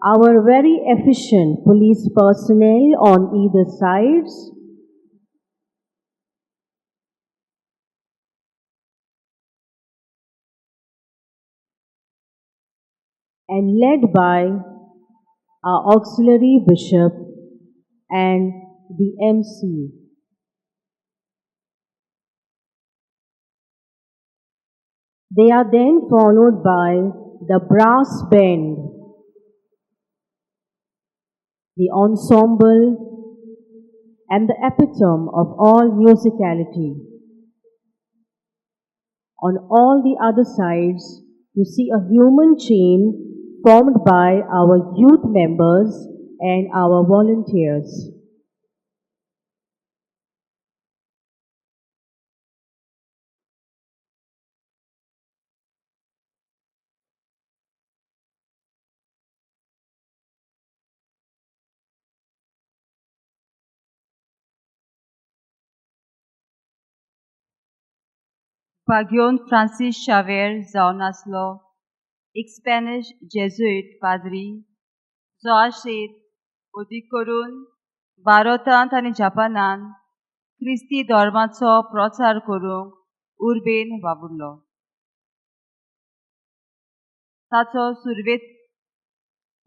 our very efficient police personnel on either sides, and led by our auxiliary bishop and the MC. They are then followed by the brass band, the ensemble, and the epitome of all musicality. On all the other sides, you see a human chain formed by our youth members and our volunteers. Bagion Francis Xavier जावन आसलो, एक Spanish Jesuit पाद्री, जो आशेत अदीक करून भारतांत आनी जपानांत ख्रिस्ती धर्माचो प्रचार करूंक उर्बेन वावुरलो.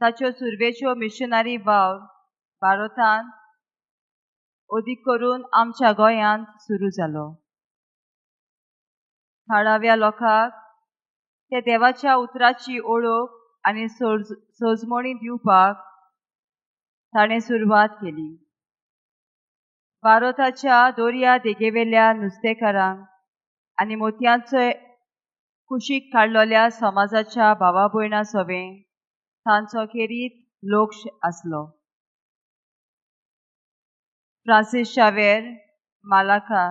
ताच्यो सुरवेच्यो मिशनरी वावर भारतांत अदीक करून आमच्या गोंयांत सुरू जालो. थळाव्या लोकांक ते देवाच्या उतराची ओळख आनी सोजमणी दिवपाक ताणें सुरवात केली. भारताच्या दर्या देगेवेल्या नुस्तेकारांक आनी मोतयांचो कुशीक काडलोल्या समाजाच्या भावा भयणां सवें तांचो खेरीत लोक आसलो. फ्रांसीस शावेर मालाका,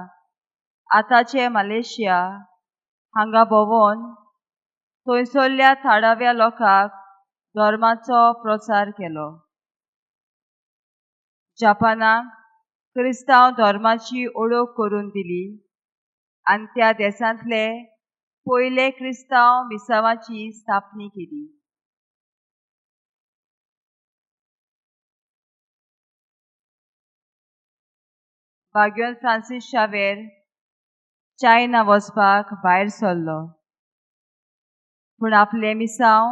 आतांचे मलेशिया, हांगा भोंवून थंयसरल्या थळाव्या लोकांक धर्माचो प्रचार केलो. जपानाक क्रिस्तांव धर्माची ओळख करून दिली आनी त्या देशांतले पयले क्रिस्तांव मिसावाची स्थापणी केली. भाग्योन फ्रांसीस शावेर चायना वचपाक भायर सरलो. पूण आपले मिसांव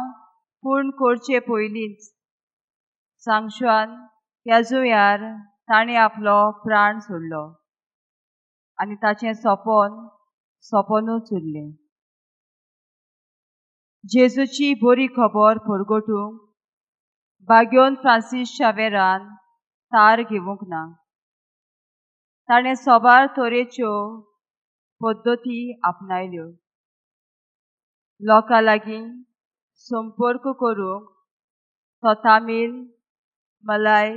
पूर्ण करचे पयलींच सांगशान ह्या जुंव्यार ताणें आपलो प्राण सोडलो आनी ताचें सोपोनूच उरलें. जेजूची बरी खबर परगटूंक भाग्योन फ्रांसीस शावेरान तार घेवंक ना. ताणें सोबार तरेच्यो पद्दती आपणायल्यो. लोकां लागीं संपर्क करूंक तो तामील, मलाय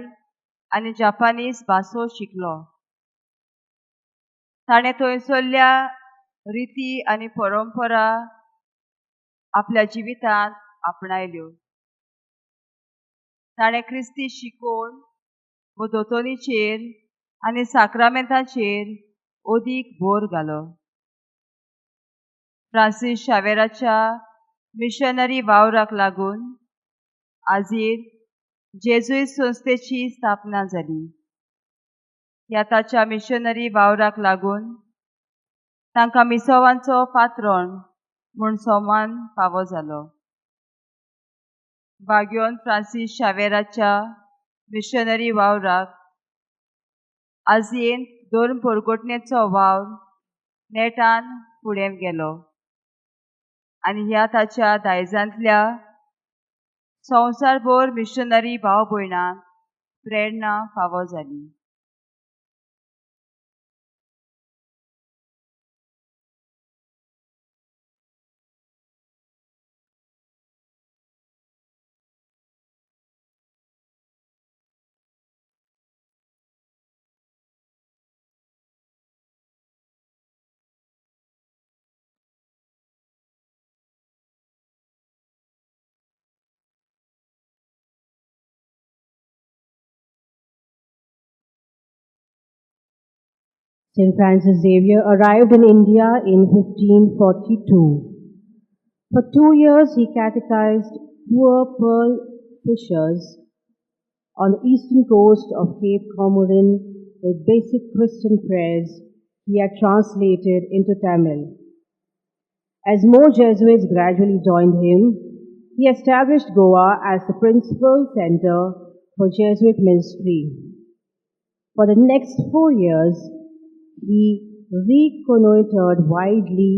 आनी जापानीज भासो शिकलो. ताणें थंयसरल्या रिती आनी परंपरा आपल्या जिवितांत आपणायल्यो. ताणें क्रिस्ती शिकोवण व दोतोनीचेर आनी साक्रामेंतांचेर अदीक भर घालो. फ्रांसीस शावेराच्या मिशनरी वावराक लागून आजीर जेजुईत संस्थेची स्थापना जाली. ह्या ताच्या मिशनरी वावराक लागून तांकां मिसवांचो पात्रोण म्हूण सन्मान फावो जालो. भाग्योन फ्रांसीस शावेराच्या मिशनरी वावराक आजयेंत धर्म परगटणेचो वावर नेटान फुडें गेलो आनी ह्या ताच्या दायजांतल्या संवसारभर मिशनरी भाव भयणांक प्रेरणा फावो जाली. St. Francis Xavier arrived in India in 1542. For 2 years, he catechized poor pearl fishers on the eastern coast of Cape Comorin with basic Christian prayers he had translated into Tamil. As more Jesuits gradually joined him, he established Goa as the principal center for Jesuit ministry. For the next 4 years, he reconnoitered widely,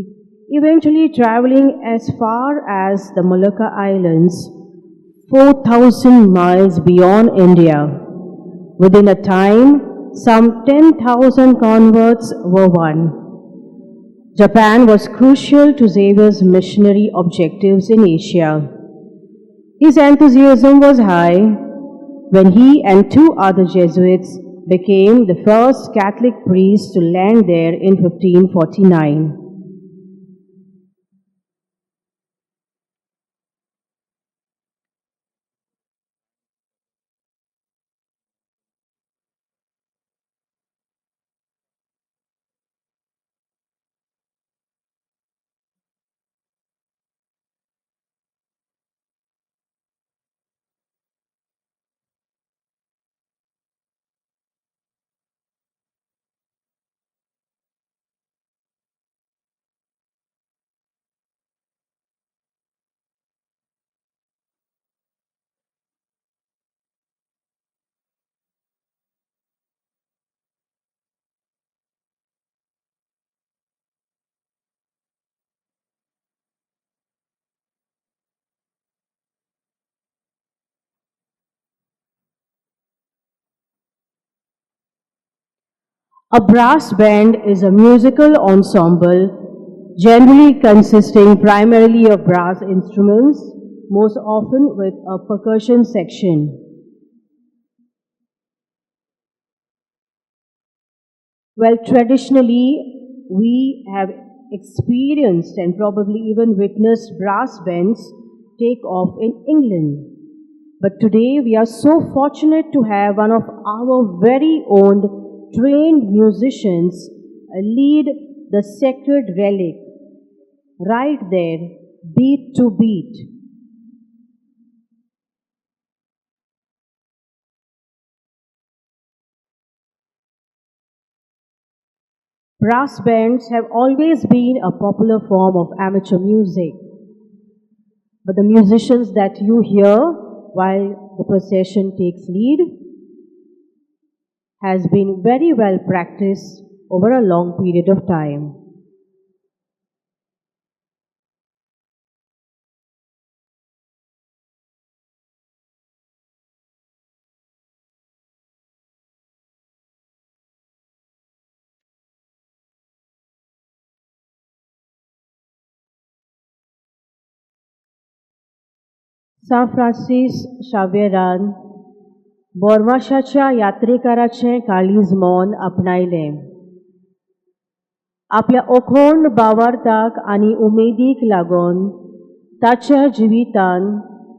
eventually traveling as far as the Malacca Islands, 4,000 miles beyond India. Within a time, some 10,000 converts were won. Japan was crucial to Xavier's missionary objectives in Asia. His enthusiasm was high when he and 2 other Jesuits became the first Catholic priests to land there in 1549. A brass band is a musical ensemble generally consisting primarily of brass instruments, most often with a percussion section. Well, traditionally, we have experienced and probably even witnessed brass bands take off in England. But today, we are so fortunate to have one of our very own trained musicians lead the sacred relic right there, beat to beat. Brass bands have always been a popular form of amateur music, but the musicians that you hear while the procession takes lead has been very well practiced over a long period of time. सा Francis शावेरान बोरमाशाच्या यात्रेकाराचें काळीज मोन आपणायलें. आपल्या अखोंड भावार्थाक आनी उमेदीक लागून ताच्या जिवितान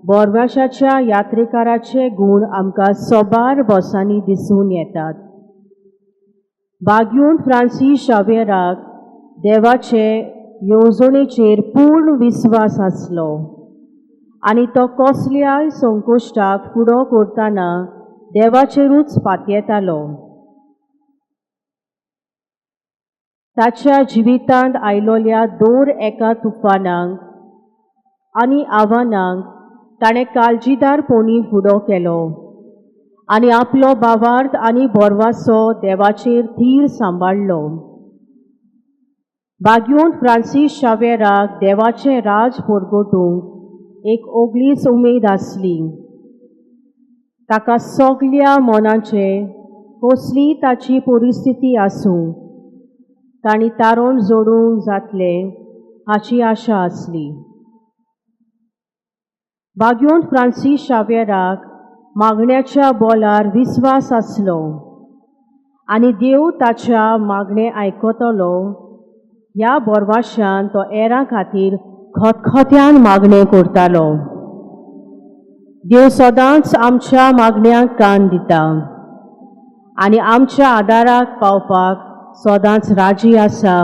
बोरमाशाच्या यात्रेकाराचे गूण आमकां सोबार बोसांनी दिसून येतात. बागयून फ्रांसीस शावेराक देवाचे येवजणेचेर पूर्ण विस्वास आसलो आनी तो कसल्याय संकोश्टाक फुडो करतना देवाचेरूच पातयेतालो. ताच्या जिवितांत आयलोल्या दर एका तुफानांक आनी आव्हानांक ताणें काळजीदारपणी फुडो केलो आनी आपलो भावार्थ आनी बोरवासो देवाचेर थीर सांबाळलो. बागयून फ्रांसीस शावेराक देवाचें राज परगटूंक एक ओगळीच उमेद आसली. ताका सगल्या मोनाचे कसली ताची परिस्थिती आसूं तांणी तारण जोडूंक जातलें हाची आशा आसली. बागयून फ्रांसीस शावेराक मागण्याच्या बोलार विस्वास आसलो आनी देव ताच्या मागणें आयकतलो ह्या बोरवाशान तो हेरां खातीर खतखत्यान मागणें करतालो. देव सदांच आमच्या मागण्यांक कान दिता आनी आमच्या आदाराक पावपाक सदांच राजी आसा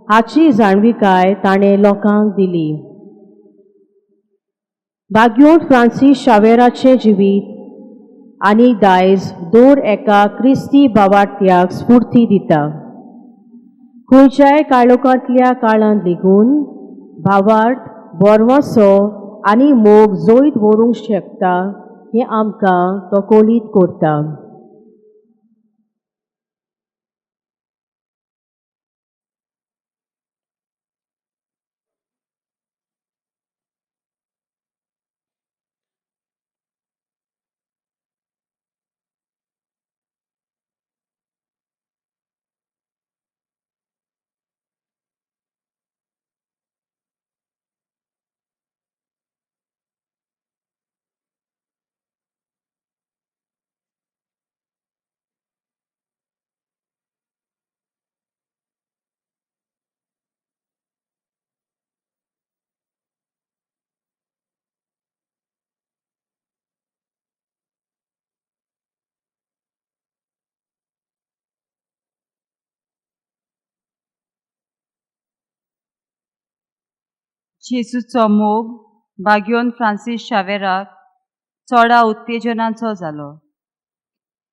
हाची जाणविकाय ताणें लोकांक दिली. बागयून फ्रांसीस शावेराचें जिवीत आनी दायज दर एका क्रिस्ती भावार्थ्याक स्फूर्ती दिता. खंयच्याय काळोखांतल्या काळांत लेगून भावार्थ बोरवासो आनी मोग जैत व्हरूंक शकता हें आमकां तो कळीत करता. जेजूचो मोग बागयोन फ्रांसीस शावेराक चोडा उत्तेजनाचो जालो.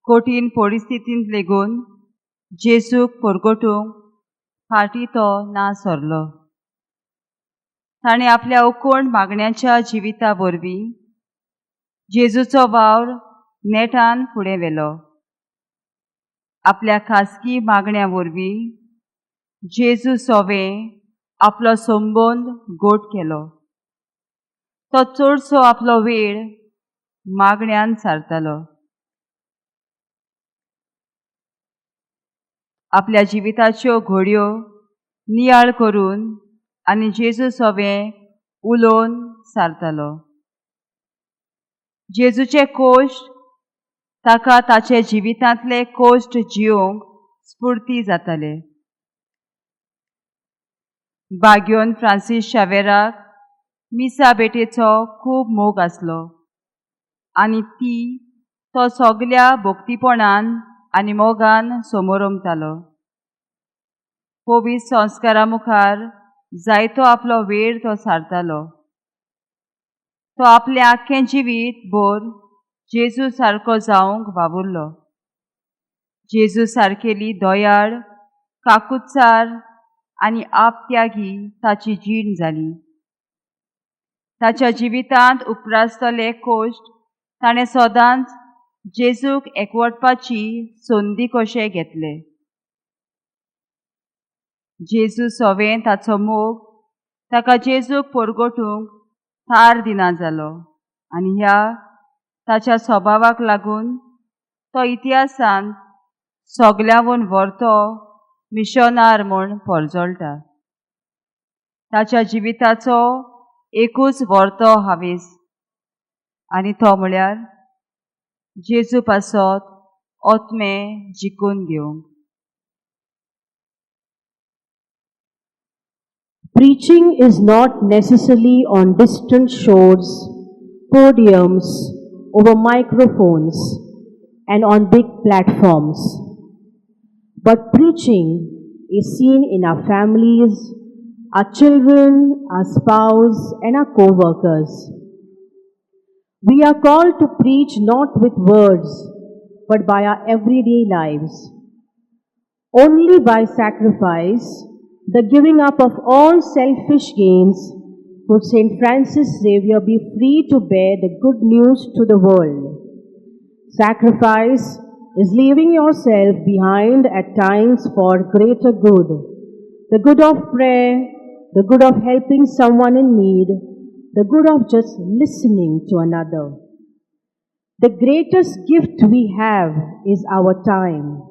कठीण परिस्थितींत लेगून जेजूक परगटूंक फाटीं तो ना सरलो. ताणें आपल्या अखोंड मागण्याच्या जिविता वरवीं जेजूचो वावर नेटान फुडें व्हेलो. आपल्या खासगी मागण्या वरवीं जेजू सोवें आपलो संबंद गोट केलो. तो चडसो आपलो वेळ मागण्यांत सारतालो. आपल्या जिविताच्यो घडयो नियाळ करून आनी जेजू सोवें उलोवन सारतालो. जेजूचे कोश्ट ताका ताचे जिवितांतले कोश्ट जियोंक स्फूर्ती जाताले. बागयोन फ्रांसीस शावेराक मिसा बेटेचो खूब मोग आसलो आनी ती तो सगल्या भोक्तीपणान आनी मोगान समोरमतालो. पवित्र संस्कारा मुखार जायतो आपलो वेळ तो सारतालो. तो आपलें आख्खें जिवीत भर जेजू सारको जावंक वावुरलो. जेजू सारकेली दयाळ काकुत्सार आनी आपत्यागी ताची जीण जाली. ताच्या जिवितांत उपरासतले कोश्ट ताणें सदांच जेजूक एकवटपाची संदी कशें घेतले. जेजू सोवें ताचो मोग ताका जेजूक परगटूंक थार दिना जालो आनी ह्या ताच्या स्वभावाक लागून तो इतिहासांत सगळ्यावन व्हरतो मिशनार म्हूण परजळटा. ताच्या जिविताचो एकूच व्हरतो हावेस आनी तो म्हळ्यार जेजू पासत ओतमे जिखून घेवंक. Preaching is not necessarily on distant shores, podiums, over microphones, and on big platforms. But preaching is seen in our families, our children, our spouse, and our co-workers. We are called to preach not with words, but by our everyday lives. Only by sacrifice, the giving up of all selfish gains, could St. Francis Xavier be free to bear the good news to the world. Sacrifice is leaving yourself behind at times for greater good, the good of prayer, the good of helping someone in need, the good of just listening to another. The greatest gift we have is our time.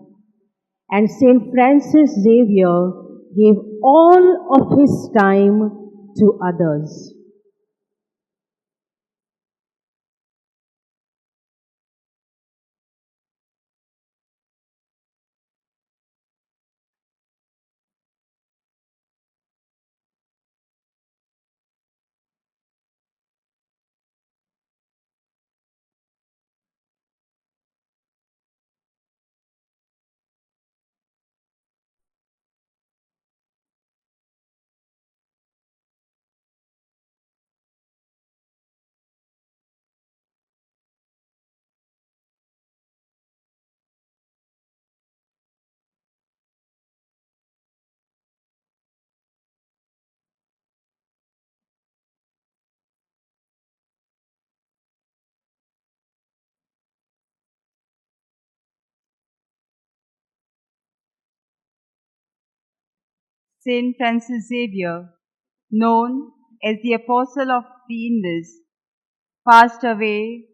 And St. Francis Xavier gave all of his time to others. Saint Francis Xavier, known as the Apostle of the Indies, passed away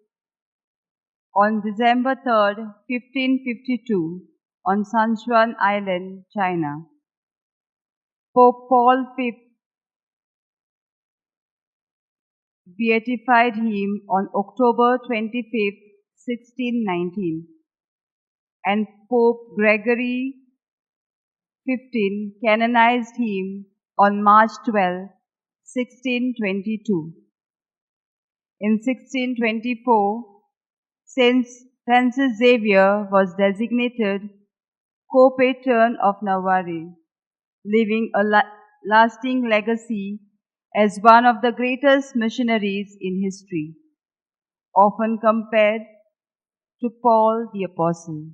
on December 3rd, 1552, on San Juan Island, China. Pope Paul V beatified him on October 25th, 1619, and Pope Gregory XV canonized him on March 12, 1622. In 1624, Saint Francis Xavier was designated co-patron of Navarre, leaving a lasting legacy as one of the greatest missionaries in history, often compared to Paul the Apostle.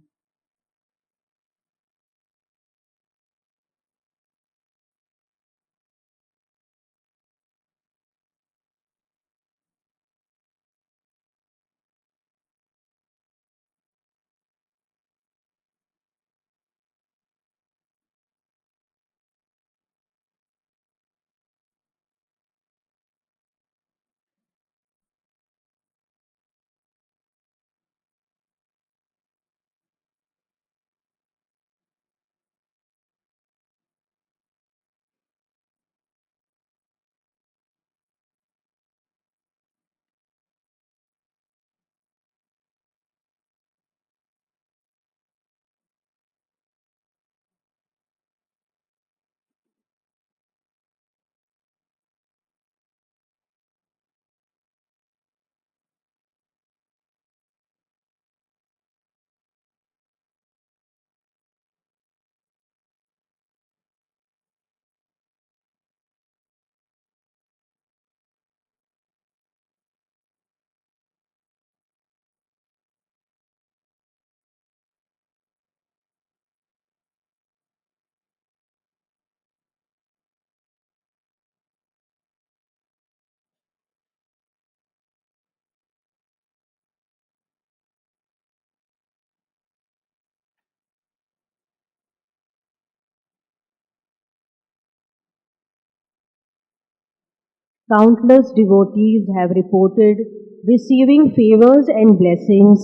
Countless devotees have reported receiving favors and blessings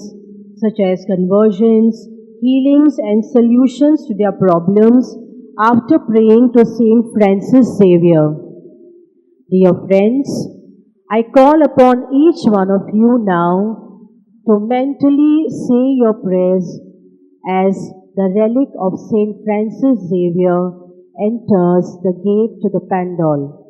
such as conversions, healings, and solutions to their problems after praying to Saint Francis Xavier. Dear friends, I call upon each one of you now to mentally say your prayers as the relic of Saint Francis Xavier enters the gate to the pandal.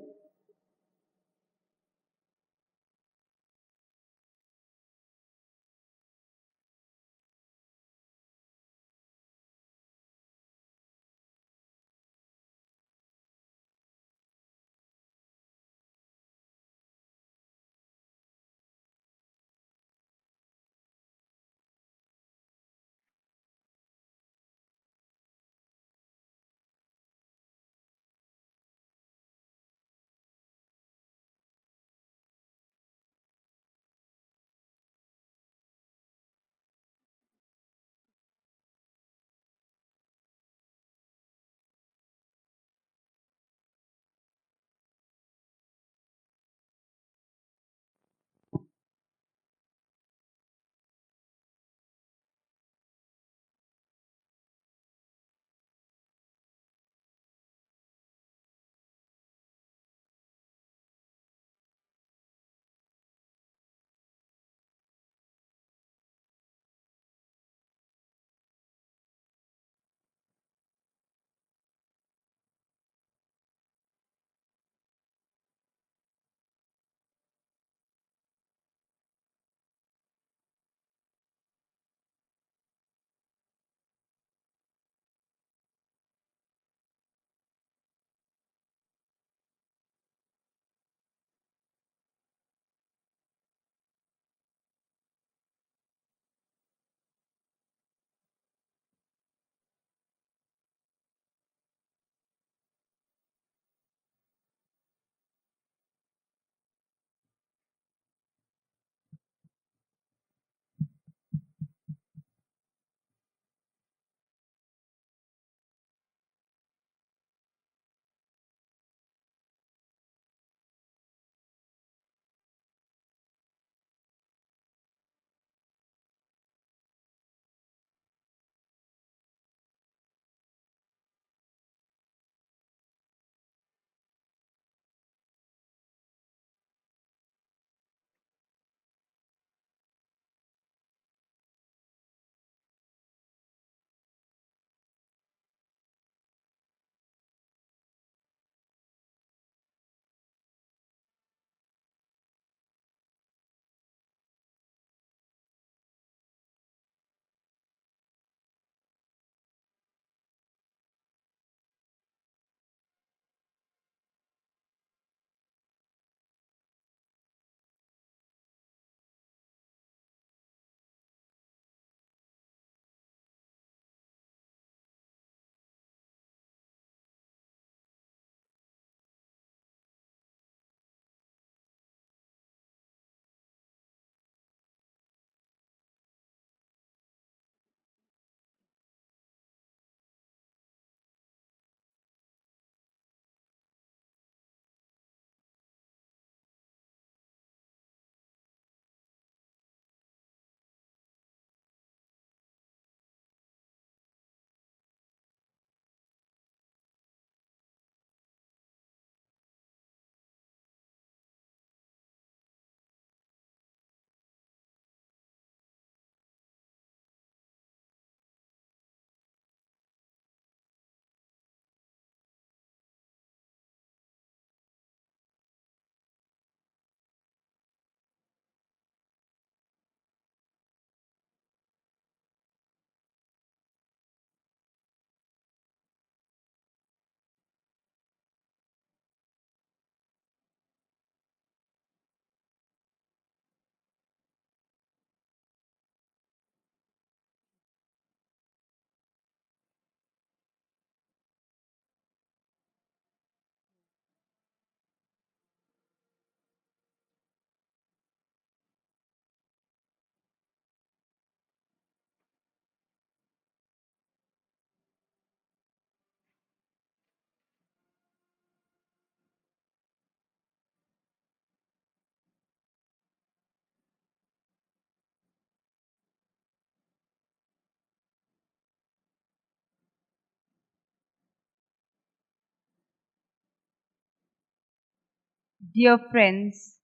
Dear friends,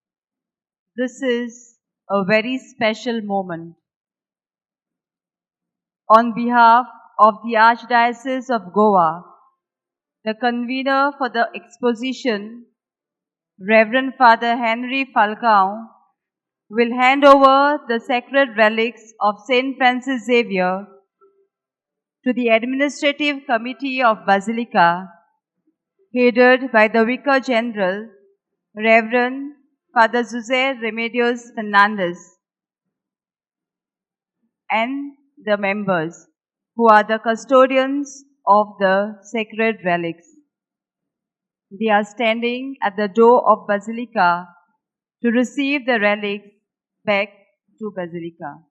this is a very special moment. On behalf of the Archdiocese of Goa, the convener for the exposition, Reverend Father Henry Falcao, will hand over the sacred relics of Saint Francis Xavier to the Administrative Committee of Basilica, headed by the Vicar General, Reverend Father Jose Remedios Fernandez, and the members who are the custodians of the sacred relics. They are standing at the door of Basilica to receive the relics back to Basilica.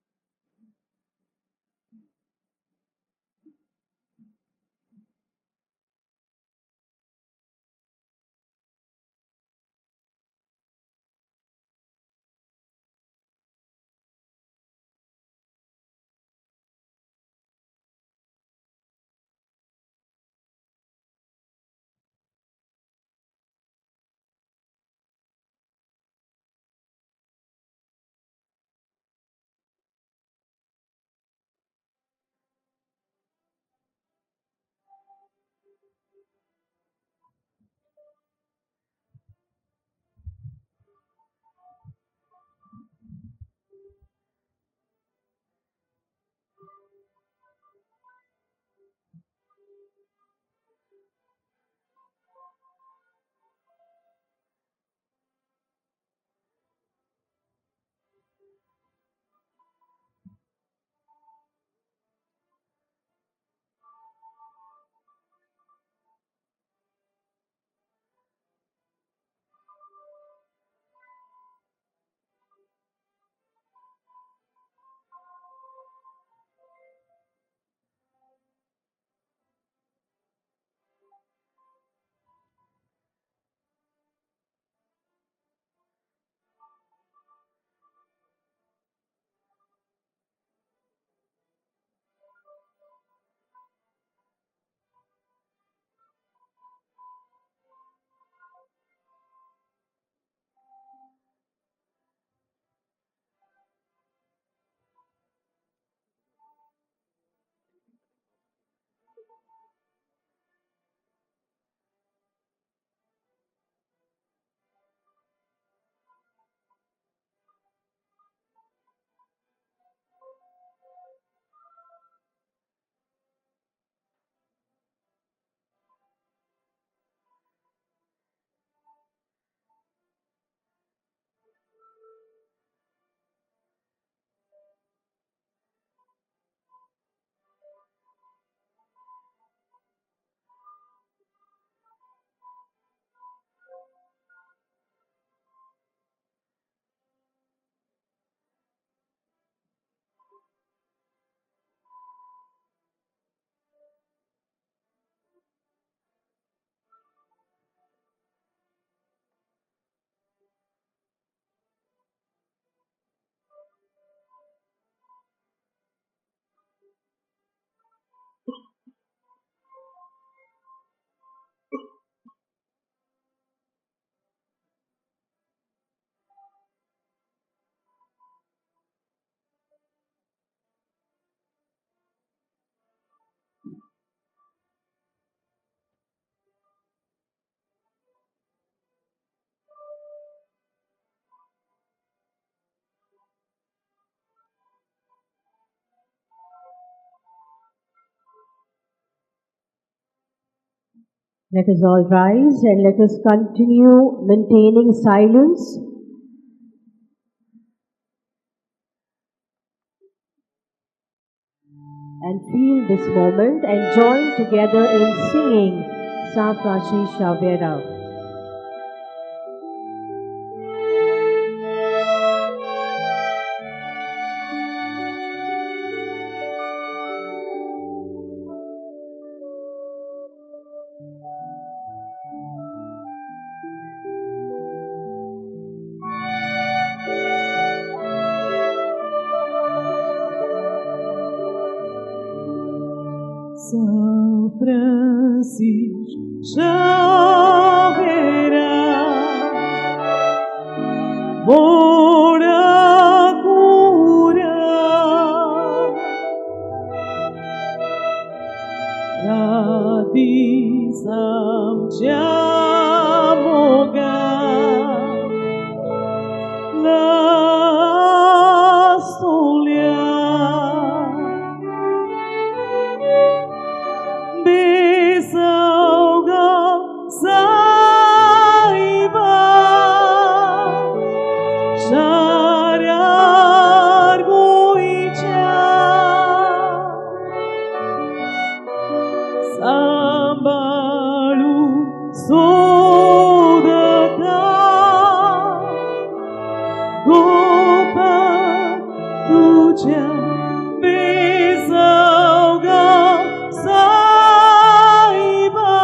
Let us all rise and let us continue maintaining silence. And feel this moment and join together in singing Sa Frashi Xavier. São Francisco Xavier, तीस आमच्या मोगात लासोल्या बेसवगा साईबा शाऱ्यार गोईच्या सांभाळू सोदता गोपा तुझ्या बेसवगा साईबा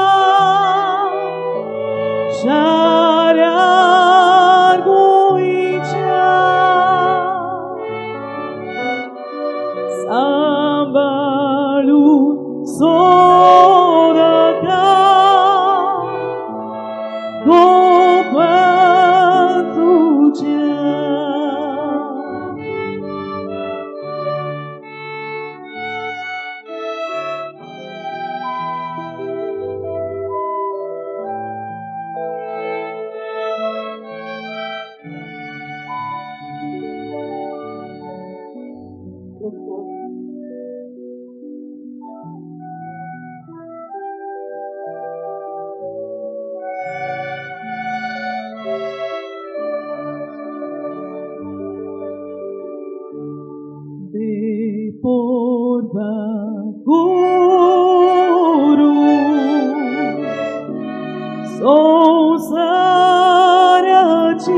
शाऱ्यार गोईच्या सांभाळून सोडता गोपा तुझ्या porba guru संसाराची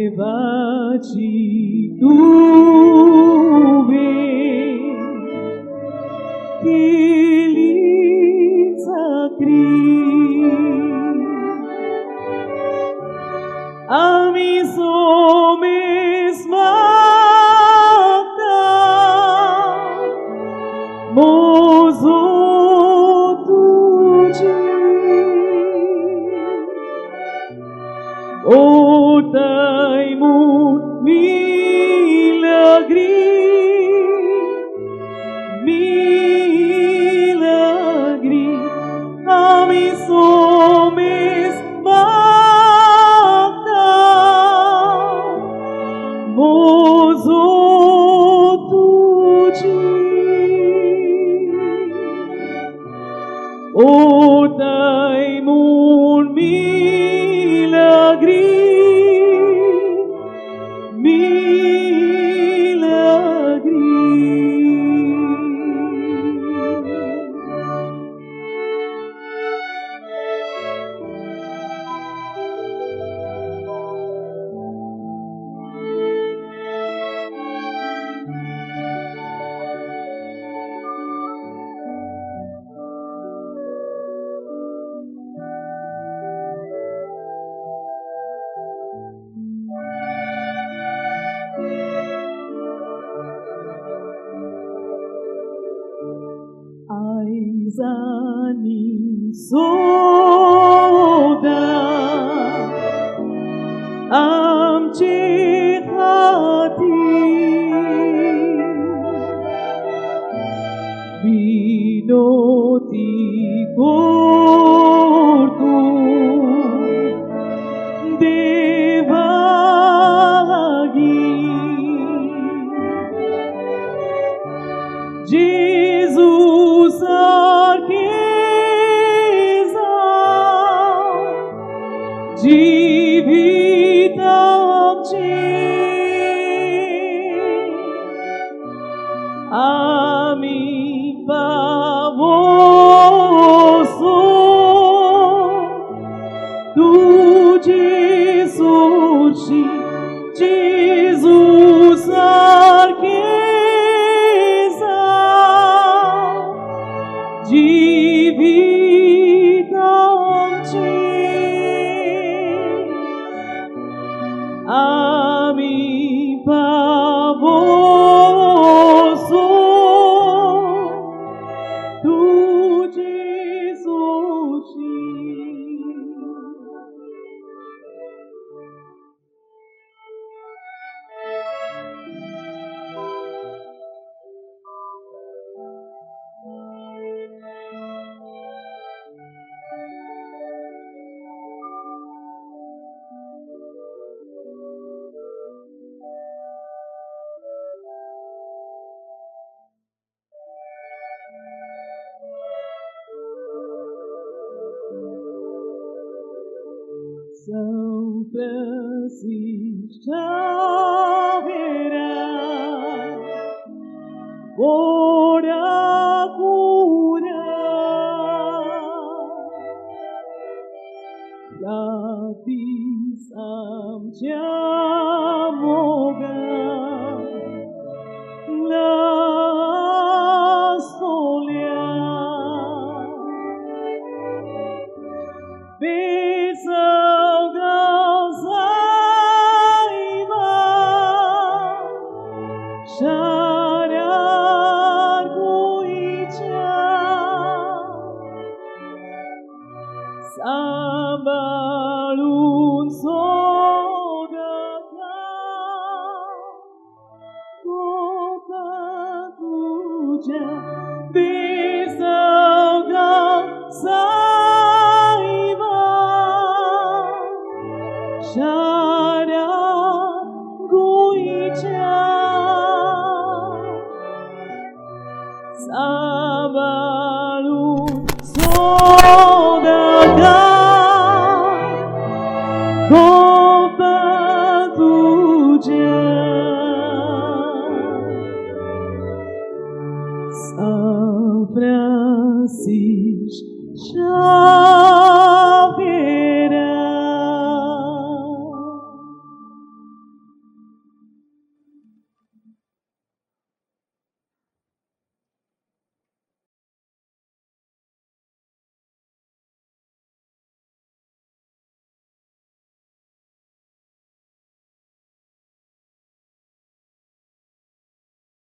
देवाची तुवे केली चाकरी आम्ही सोमेस मागता मोजो तुझी ओतय मून मिलग्री आम्ही सोमेस मोजो तुझी ओतय मून मिलग्री आयजानी सोदा आमचे खातीर विनोती करतू देवागी जेजू जीवित आमचे आम्ही पावोसो तुझे सोशी जेजू सारखे जीवित आमचे आम्ही पावोसो तुझे सोशी São Francisco Xavier, por a cura, lapis amcia moga, la stolia, Sabalun sodaka, kota tuja bisauga saiba, shara guicha, sabalun sodaka.